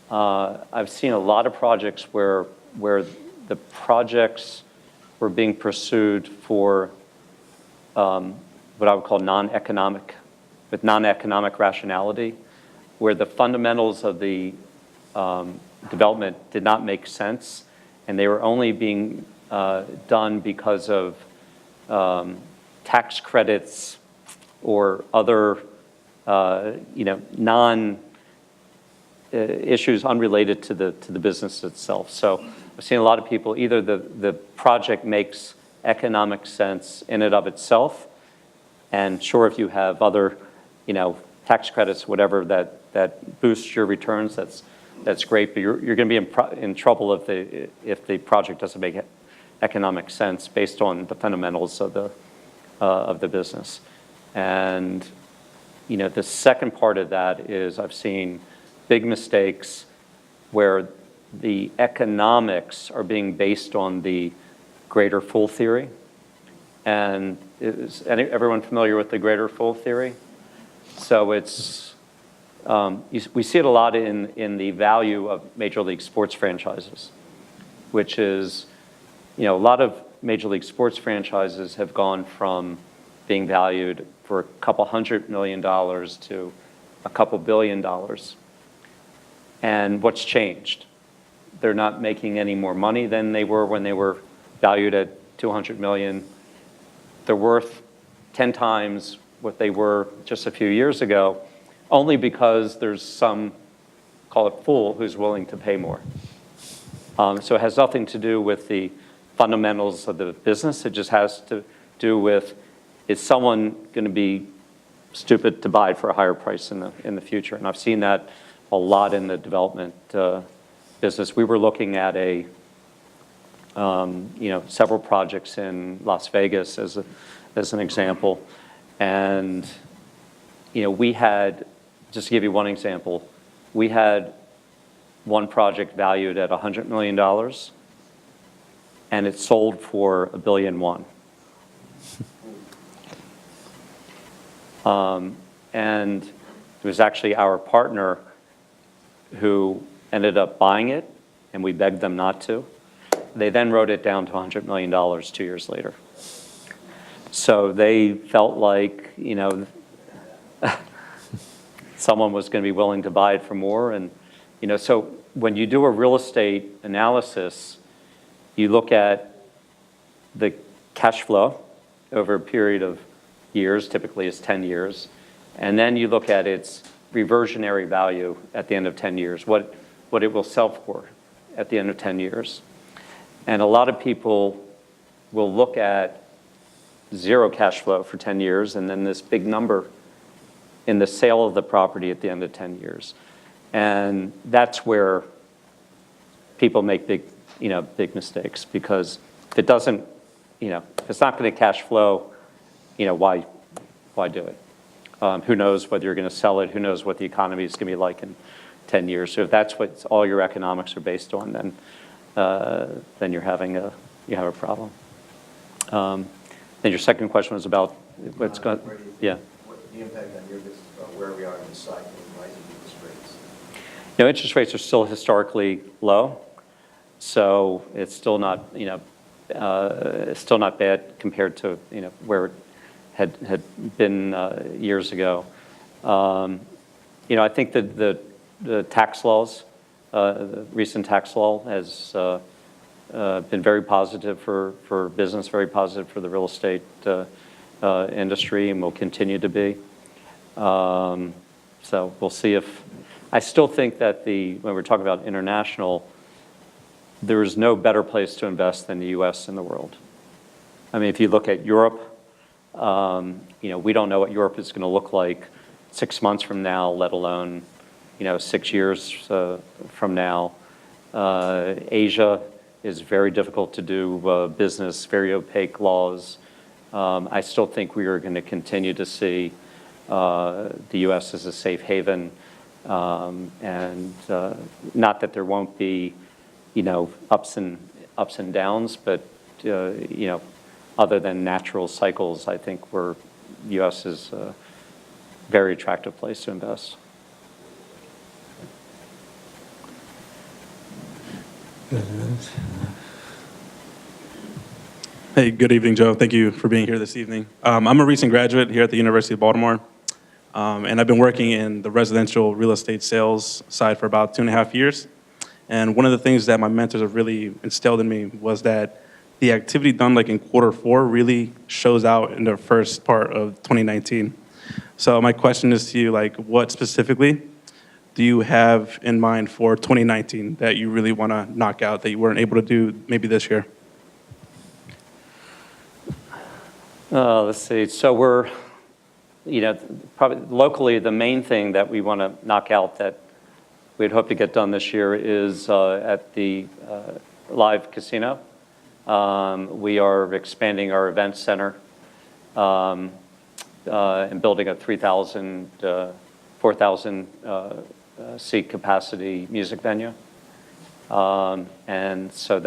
I've seen a lot of projects where the projects were being pursued for what I would call non-economic rationality, where the fundamentals of the development did not make sense, and they were only being done because of tax credits or other, issues unrelated to the business itself. So I've seen a lot of people, either the project makes economic sense in and of itself, and sure, if you have other, tax credits, whatever, that boosts your returns, that's great, but you're going to be in trouble if the project doesn't make economic sense based on the fundamentals of the business. And the second part of that is I've seen big mistakes where the economics are being based on the greater fool theory. And is everyone familiar with the greater fool theory? So it's we see it a lot in the value of Major League Sports franchises, which is, a lot of Major League Sports franchises have gone from being valued for a couple $100 million to a couple $1 billion. And what's changed? They're not making any more money than they were when they were valued at $200 million. They're worth 10 times what they were just a few years ago, only because there's some, call it fool, who's willing to pay more. So it has nothing to do with the fundamentals of the business. It just has to do with, is someone going to be stupid to buy it for a higher price in the future? And I've seen that a lot in the development business. We were looking at several projects in Las Vegas as an example, and we had, just to give you one example, we had one project valued at $100 million, and it sold for $1.1 billion. And it was actually our partner who ended up buying it, and we begged them not to. They then wrote it down to $100 million 2 years later. So they felt like, someone was going to be willing to buy it for more. And, so when you do a real estate analysis, you look at the cash flow over a period of years, typically it's 10 years, and then you look at its reversionary value at the end of 10 years, what it will sell for at the end of 10 years. And a lot of people will look at zero cash flow for 10 years and then this big number in the sale of the property at the end of 10 years. And that's where people make big mistakes, because if it doesn't, if it's not going to cash flow, why do it? Who knows whether you're going to sell it? Who knows what the economy is going to be like in 10 years? So if that's what all your economics are based on, then you have a problem. Then your second question was about what's going. Yeah. What the impact on your business about where we are in the cycle and rising interest rates? Interest rates are still historically low, so it's still not, it's still not bad compared to, where it had been years ago. I think that the tax laws, the recent tax law has been very positive for business, very positive for the real estate industry, and will continue to be. So we'll see if, I still think that when we're talking about international, there is no better place to invest than the US in the world. I mean, if you look at Europe, we don't know what Europe is going to look like 6 months from now, let alone, 6 years from now. Asia is very difficult to do business, very opaque laws. I still think we are going to continue to see the U.S. as a safe haven, and not that there won't be, ups and downs, but other than natural cycles, I think the U.S. is a very attractive place to invest. Hey, good evening, Joe. Thank you for being here this evening. I'm a recent graduate here at the University of Baltimore, and I've been working in the residential real estate sales side for about 2.5 years. And one of the things that my mentors have really instilled in me was that the activity done like in Q4 really shows out in the first part of 2019. So my question is to you, like, what specifically do you have in mind for 2019 that you really want to knock out that you weren't able to do maybe this year? Let's see. So we're, probably locally, the main thing that we want to knock out that we'd hope to get done this year is at the live casino. We are expanding our event center and building a 4,000 seat capacity music venue. And so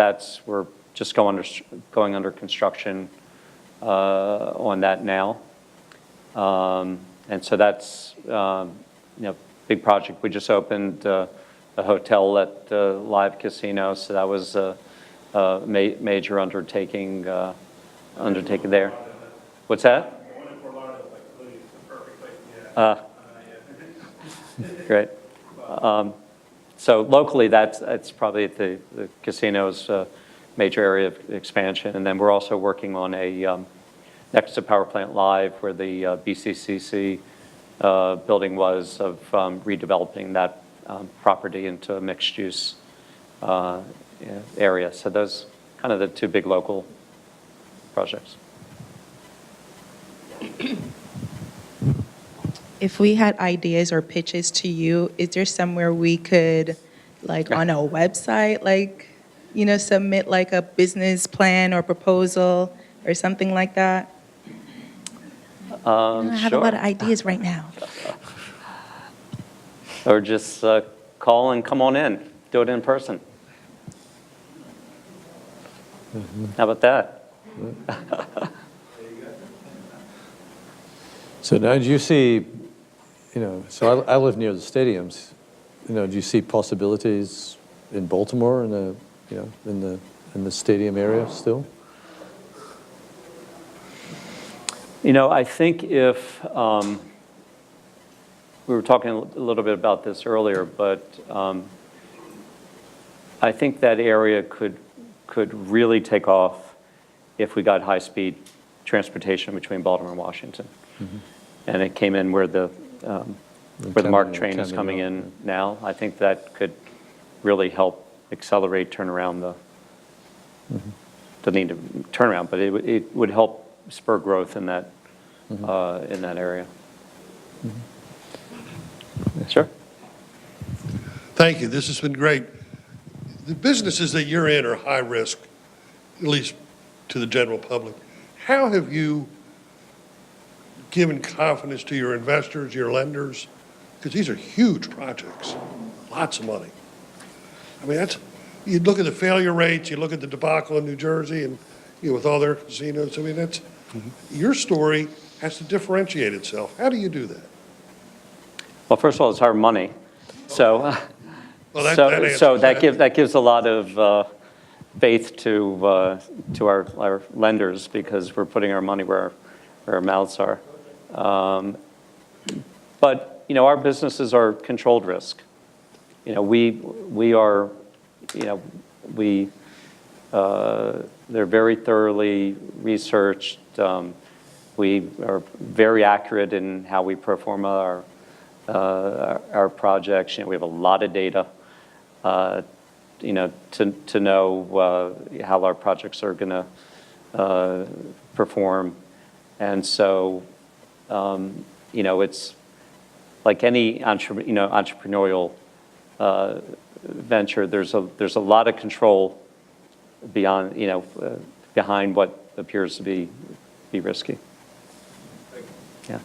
we're just going under construction on that now. And so that's, big project. We just opened a hotel at Live Casino, so that was a major undertaking there. What's that? Great. So locally, that's probably the casino's major area of expansion. And then we're also working on a next to Power Plant Live, where the BCCC building was, of redeveloping that property into a mixed-use area. So those kind of the two big local projects. If we had ideas or pitches to you, is there somewhere we could, like on a website, submit like a business plan or proposal or something like that? I have a lot of ideas right now. Or just call and come on in. Do it in person. How about that? So now, do you see, so I live near the stadiums. Do you see possibilities in Baltimore in the stadium area still? I think if we were talking a little bit about this earlier, but I think that area could really take off if we got high-speed transportation between Baltimore and Washington, and it came in where the MARC train is coming in now. I think that could really help accelerate turnaround the need to turn around, but it would help spur growth in that area. Sure. Thank you. This has been great. The businesses that you're in are high risk, at least to the general public. How have you given confidence to your investors, your lenders? Because these are huge projects, lots of money. I mean, you look at the failure rates, you look at the debacle in New Jersey, and with all their casinos. I mean, your story has to differentiate itself. How do you do that? Well, first of all, it's our money. So Well, that So answers that gives a lot of faith to our lenders, because we're putting our money where our mouths are. But, you know, our businesses are controlled risk. You know, we are, you know, they're very thoroughly researched. We are very accurate in how we perform our projects. You know, we have a lot of data, you know, to know how our projects are going to perform. And so, you know, it's like any entrepreneurial venture. There's a lot of control beyond, you know, behind what appears to be risky. Yeah.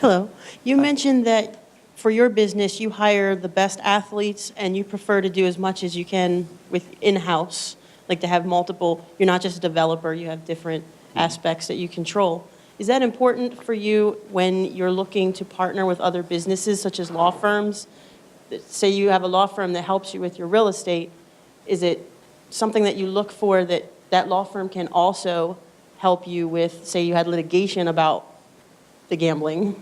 Hello. You mentioned that for your business, you hire the best athletes and you prefer to do as much as you can with in-house, like to have multiple, you're not just a developer, you have different aspects that you control. Is that important for you when you're looking to partner with other businesses, such as law firms? Say you have a law firm that helps you with your real estate, is it something that you look for that that law firm can also help you with, say you had litigation about the gambling?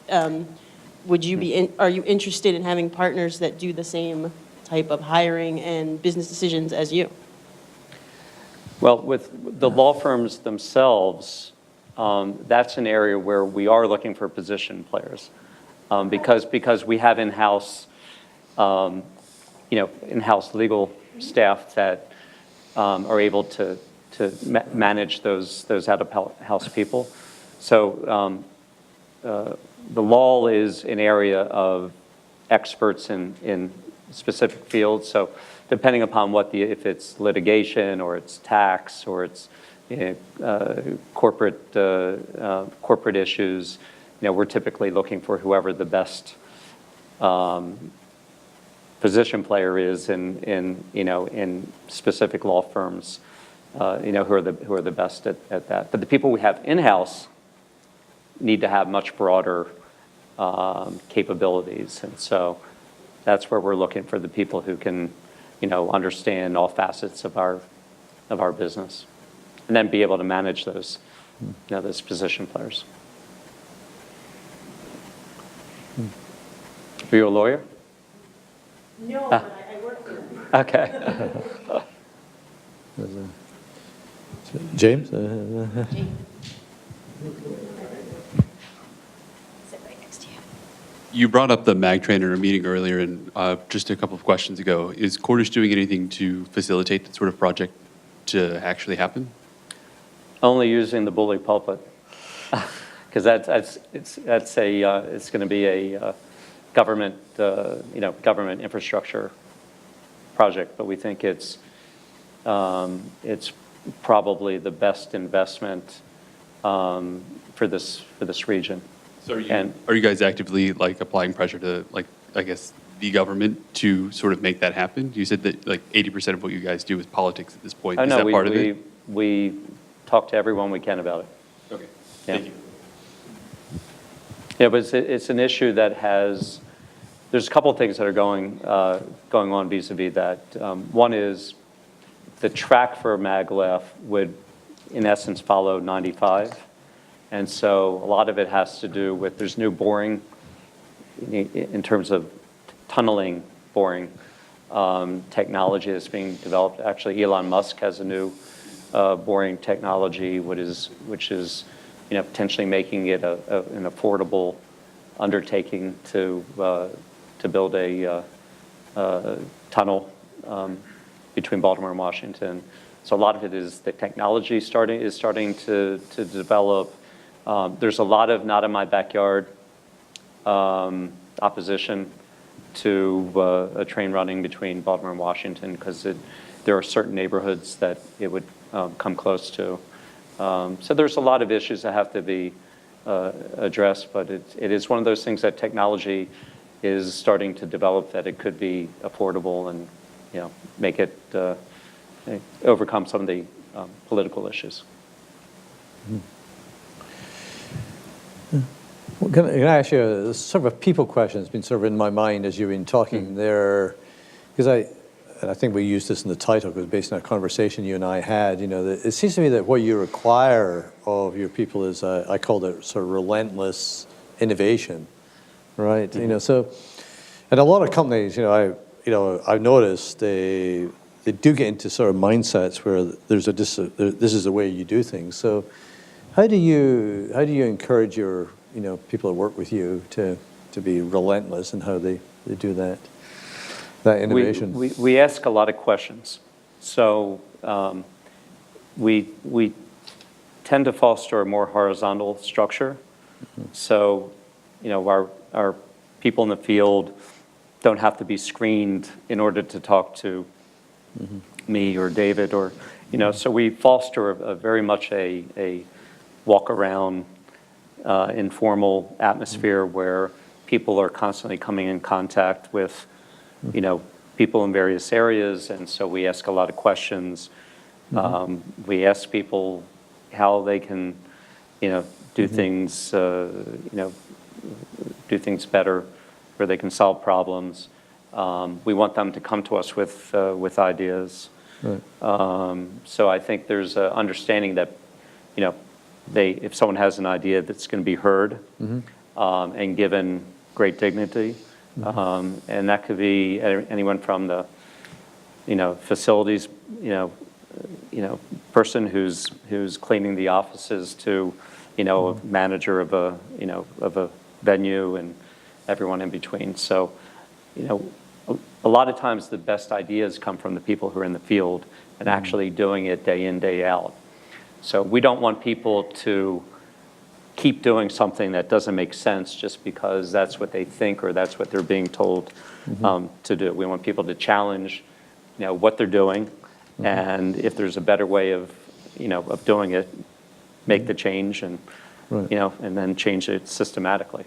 Are you interested in having partners that do the same type of hiring and business decisions as you? Well, with the law firms themselves, that's an area where we are looking for position players, because we have in-house, in-house legal staff that are able to manage those out-of-house people. So the law is an area of experts in specific fields. So depending upon if it's litigation or it's tax or it's corporate issues, you know, we're typically looking for whoever the best position player is in specific law firms, you know, who are the best at that. But the people we have in-house need to have much broader capabilities, and so that's where we're looking for the people who can, you know, understand all facets of our business, and then be able to manage those, you know, those position players. Are you a lawyer? No, but I work for them. Okay. James? You brought up the MAG train in a meeting earlier, and just a couple of questions ago. Is Cordish doing anything to facilitate that sort of project to actually happen? Only using the bully pulpit, because it's going to be a government government infrastructure project, but we think it's probably the best investment for this region. So are you guys actively like applying pressure to, like, I guess, the government to sort of make that happen? You said that like 80% of what you guys do is politics at this point. Is that part of it? We talk to everyone we can about it. Okay. Yeah. Thank you. Yeah, but it's an issue that there's a couple of things that are going on vis-a-vis that. One is the track for maglev would, in essence, follow 95. And so a lot of it has to do with, there's new boring in terms of tunneling boring technology that's being developed. Actually, Elon Musk has a new boring technology, which is you know, potentially making it an affordable undertaking to build a tunnel between Baltimore and Washington. So a lot of it is the technology is starting to develop. There's a lot of not in my backyard opposition to a train running between Baltimore and Washington, because there are certain neighborhoods that it would come close to. So there's a lot of issues that have to be addressed, but it is one of those things that technology is starting to develop, that it could be affordable and, you know, make it overcome some of the political issues. Well, can I ask you sort of a people question that's been sort of in my mind as you've been talking there? Because and I think we used this in the title because based on a conversation you and I had, it seems to me that what you require of your people is, I called it sort of relentless innovation, right? So, and a lot of companies, I've noticed they do get into sort of mindsets where there's this is the way you do things. So, how do you encourage your people that work with you to be relentless in how they do that innovation? We ask a lot of questions. So we tend to foster a more horizontal structure. So, our people in the field don't have to be screened in order to talk to me or David or, so we foster very much a walk around informal atmosphere where people are constantly coming in contact with people in various areas, and so we ask a lot of questions. We ask people how they can, do things, do things better, where they can solve problems. We want them to come to us with ideas. Right. So I think there's an understanding that, if someone has an idea, that's going to be heard and given great dignity. And that could be anyone from the, facilities, person who's cleaning the offices to, a manager of a venue and everyone in between. So, a lot of times the best ideas come from the people who are in the field and actually doing it day in, day out. So we don't want people to keep doing something that doesn't make sense just because that's what they think or that's what they're being told to do. We want people to challenge, what they're doing, and if there's a better way of doing it, make the change and, and then change it systematically.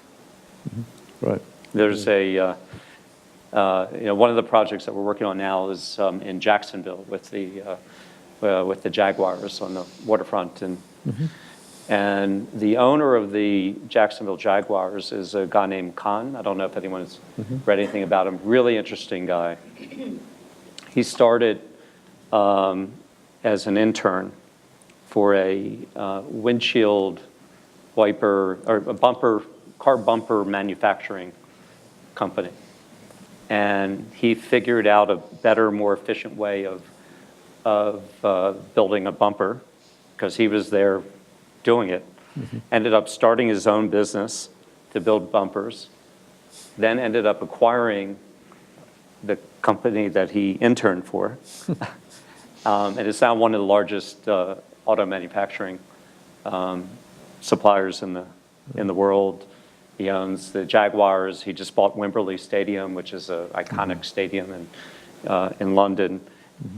Right. There's one of the projects that we're working on now is in Jacksonville with the Jaguars on the waterfront, and the owner of the Jacksonville Jaguars is a guy named Khan. I don't know if anyone's read anything about him. Really interesting guy. He started as an intern for a windshield wiper or a car bumper manufacturing company. And he figured out a better, more efficient way of building a bumper because he was there doing it. Ended up starting his own business to build bumpers, then ended up acquiring the company that he interned for. And it's now one of the largest auto manufacturing suppliers in the world. He owns the Jaguars. He just bought Wembley Stadium, which is an iconic stadium in London.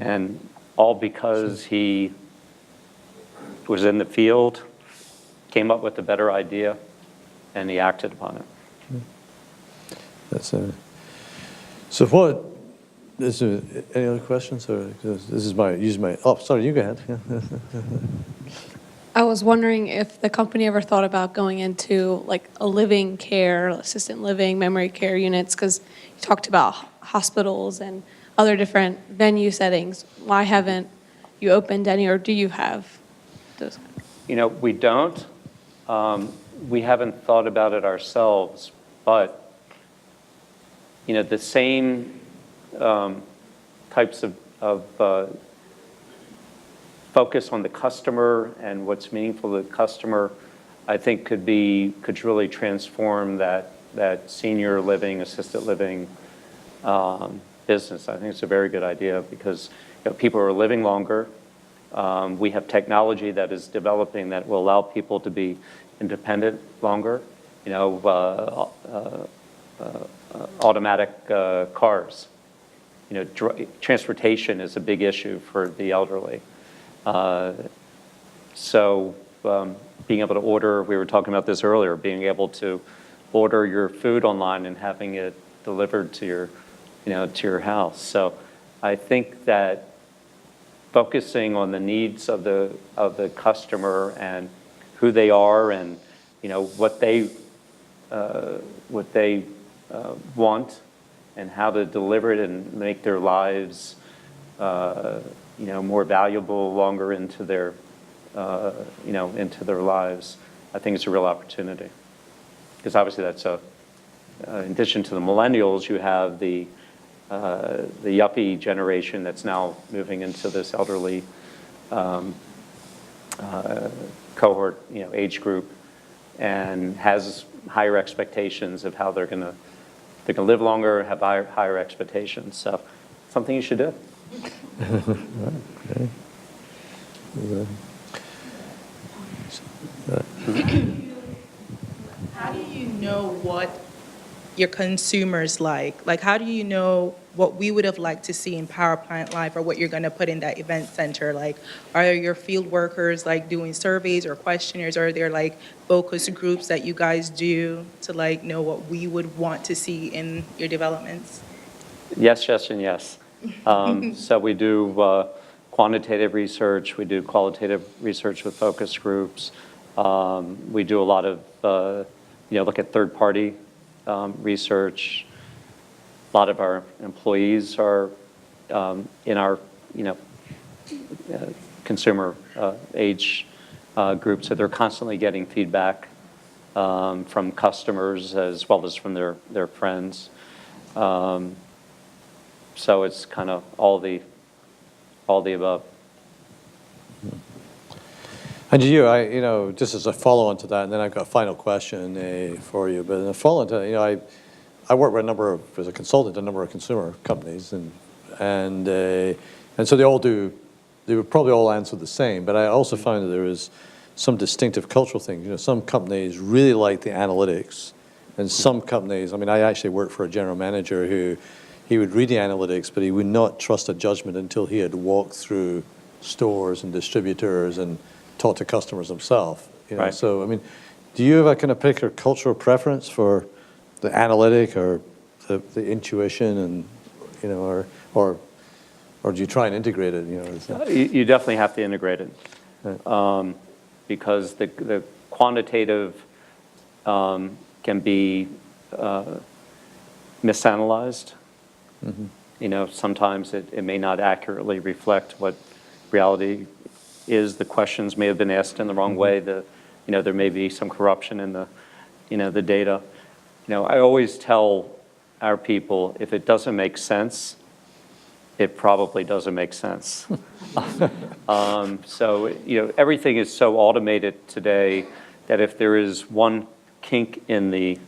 And all because he was in the field, came up with a better idea, and he acted upon it. That's so what, any other questions? Or this is oh, sorry, you go ahead. I was wondering if the company ever thought about going into like a living care, assistant living, memory care units, because you talked about hospitals and other different venue settings. Why haven't you opened any, or do you have those? We don't. We haven't thought about it ourselves, but the same types of focus on the customer and what's meaningful to the customer, I think could really transform that senior living, assisted living business. I think it's a very good idea because people are living longer. We have technology that is developing that will allow people to be independent longer. Automatic cars. Transportation is a big issue for the elderly. So being able to order, we were talking about this earlier, being able to order your food online and having it delivered to your house. So I think that focusing on the needs of the customer and who they are and what they want and how to deliver it and make their lives, more valuable longer into their, into their lives, I think it's a real opportunity. Because obviously that's in addition to the millennials, you have the yuppie generation that's now moving into this elderly cohort, age group, and has higher expectations of how they're going to live longer, have higher expectations. So, something you should do. How do you know what your consumers like? Like, how do you know what we would have liked to see in Power Plant Live or what you're going to put in that event center? Like, are your field workers like doing surveys or questionnaires? Or are there like focus groups that you guys do to like know what we would want to see in your developments? Yes, yes, and yes. So we do quantitative research. We do qualitative research with focus groups. We do a lot of, look at third-party research. A lot of our employees are in our, consumer age group, so they're constantly getting feedback from customers as well as from their friends. So it's kind of all the above. And you, just as a follow-on to that, and then I've got a final question for you. But in a follow-on to that, I work with as a consultant, a number of consumer companies, and so they would probably all answer the same. But I also found that there is some distinctive cultural things. Some companies really like the analytics, and some companies. I actually worked for a general manager who he would read the analytics, but he would not trust a judgment until he had walked through stores and distributors and talked to customers himself. Right. So, do you have a kind of particular cultural preference for the analytic or the intuition, and or do you try and integrate it? You definitely have to integrate it, because the quantitative can be misanalyzed. Mm-hmm. Sometimes it may not accurately reflect what reality is. The questions may have been asked in the wrong way. There may be some corruption in the data. I always tell our people, if it doesn't make sense, it probably doesn't make sense. So everything is so automated today that if there is one kink in the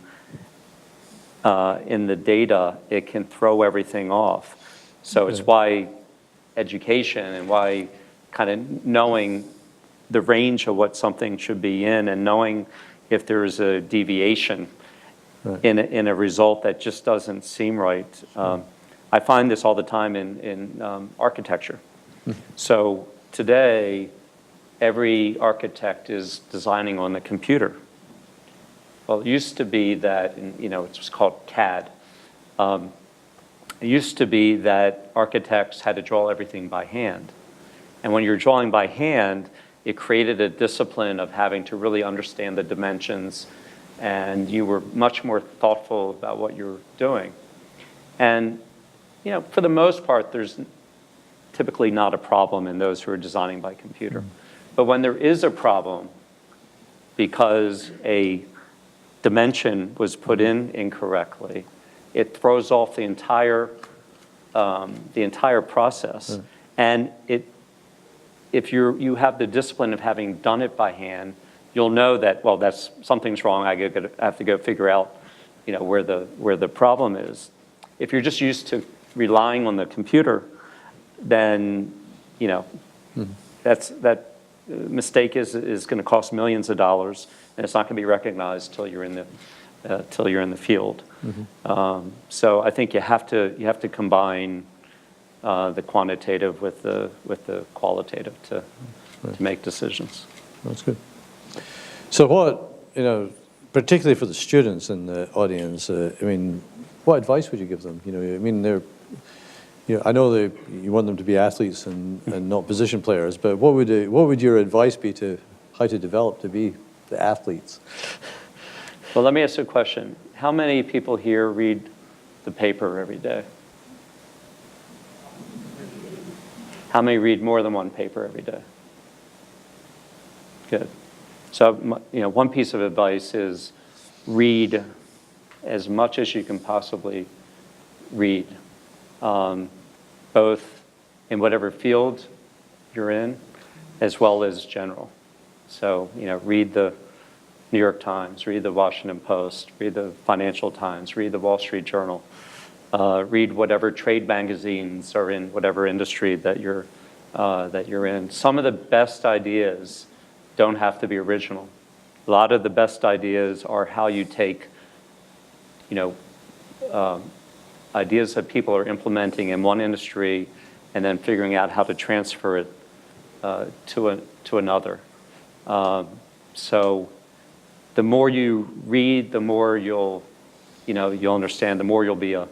data, it can throw everything off. So it's why education and why kind of knowing the range of what something should be in, and knowing if there's a deviation in a result that just doesn't seem right. I find this all the time in architecture. So today, every architect is designing on the computer. Well, it used to be that, it was called CAD. It used to be that architects had to draw everything by hand. And when you're drawing by hand, it created a discipline of having to really understand the dimensions, and you were much more thoughtful about what you were doing. And, for the most part, there's typically not a problem in those who are designing by computer. But when there is a problem because a dimension was put in incorrectly, it throws off the entire process. And if you have the discipline of having done it by hand, you'll know that, well, something's wrong. I have to go figure out, where the problem is. If you're just used to relying on the computer, then that mistake is going to cost millions of dollars, and it's not going to be recognized till you're in the field. Mm-hmm. So I think you have to combine the quantitative with the qualitative to make decisions. That's good. So what, particularly for the students in the audience, what advice would you give them? I know you want them to be athletes and not position players, but what would your advice be to how to develop to be the athletes? Well, let me ask you a question. How many people here read the paper every day? How many read more than one paper every day? Good. So, one piece of advice is read as much as you can possibly read, both in whatever field you're in, as well as general. So, read the New York Times, read the Washington Post, read the Financial Times, read the Wall Street Journal, read whatever trade magazines are in whatever industry that you're in. Some of the best ideas don't have to be original. A lot of the best ideas are how you take, ideas that people are implementing in one industry and then figuring out how to transfer it to another. So the more you read, the more you'll understand, the more you'll be a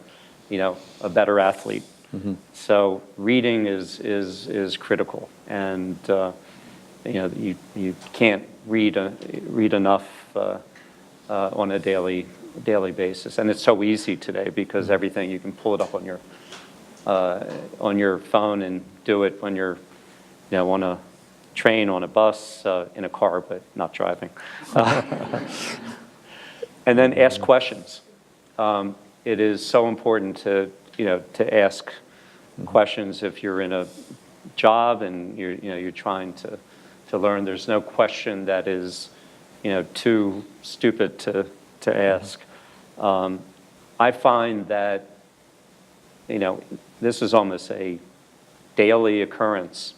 better athlete. Mm-hmm. So reading is critical, and you can't read enough on a daily basis, and it's so easy today because everything you can pull it up on your phone and do it when you're on a train, on a bus, in a car, but not driving. And then ask questions. It is so important to ask questions if you're in a job and you're trying to learn. There's no question that is too stupid to ask. I find that this is almost a daily occurrence.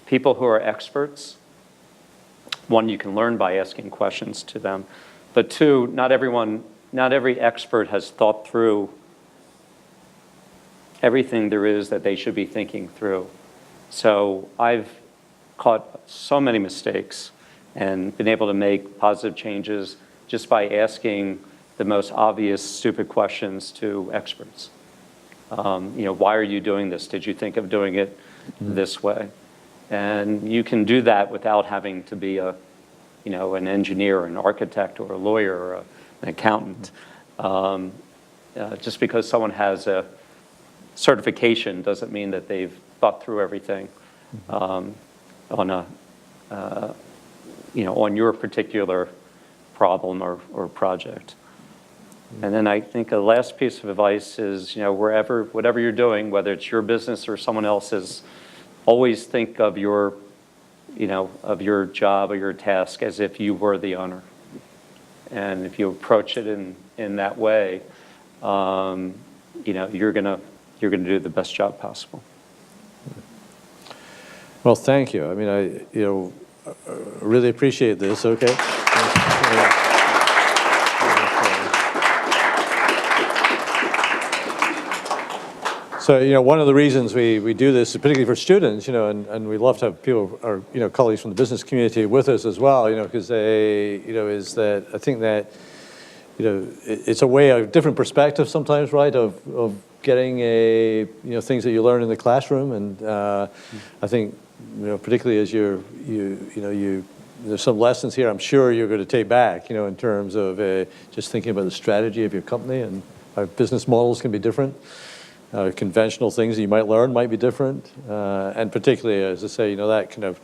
People who are experts, one, you can learn by asking questions to them, but two, not every expert has thought through everything there is that they should be thinking through. So I've caught so many mistakes and been able to make positive changes just by asking the most obvious stupid questions to experts. Why are you doing this? Did you think of doing it this way? And you can do that without having to be an engineer, an architect, or a lawyer, or an accountant. Just because someone has a certification doesn't mean that they've thought through everything on your particular problem or project. And then I think a last piece of advice is, whatever you're doing, whether it's your business or someone else's, always think of your job or your task as if you were the owner. And if you approach it in that way, you're gonna do the best job possible. Well, thank you. I mean, I really appreciate this. Okay. So, one of the reasons we do this, particularly for students, and we love to have people, our, colleagues from the business community with us as well, because they, is that I think that, it's a way of different perspective sometimes, right, of getting things that you learn in the classroom, and I think, particularly as there's some lessons here I'm sure you're going to take back, in terms of just thinking about the strategy of your company, and our business models can be different. Conventional things that you might learn might be different, and particularly, as I say, that kind of,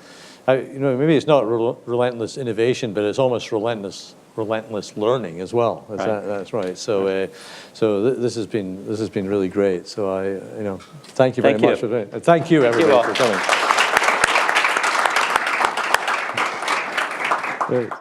maybe it's not relentless innovation, but it's almost relentless learning as well. That's right. So, this has been really great. So thank you very much for doing it. Thank you everybody for coming. Great.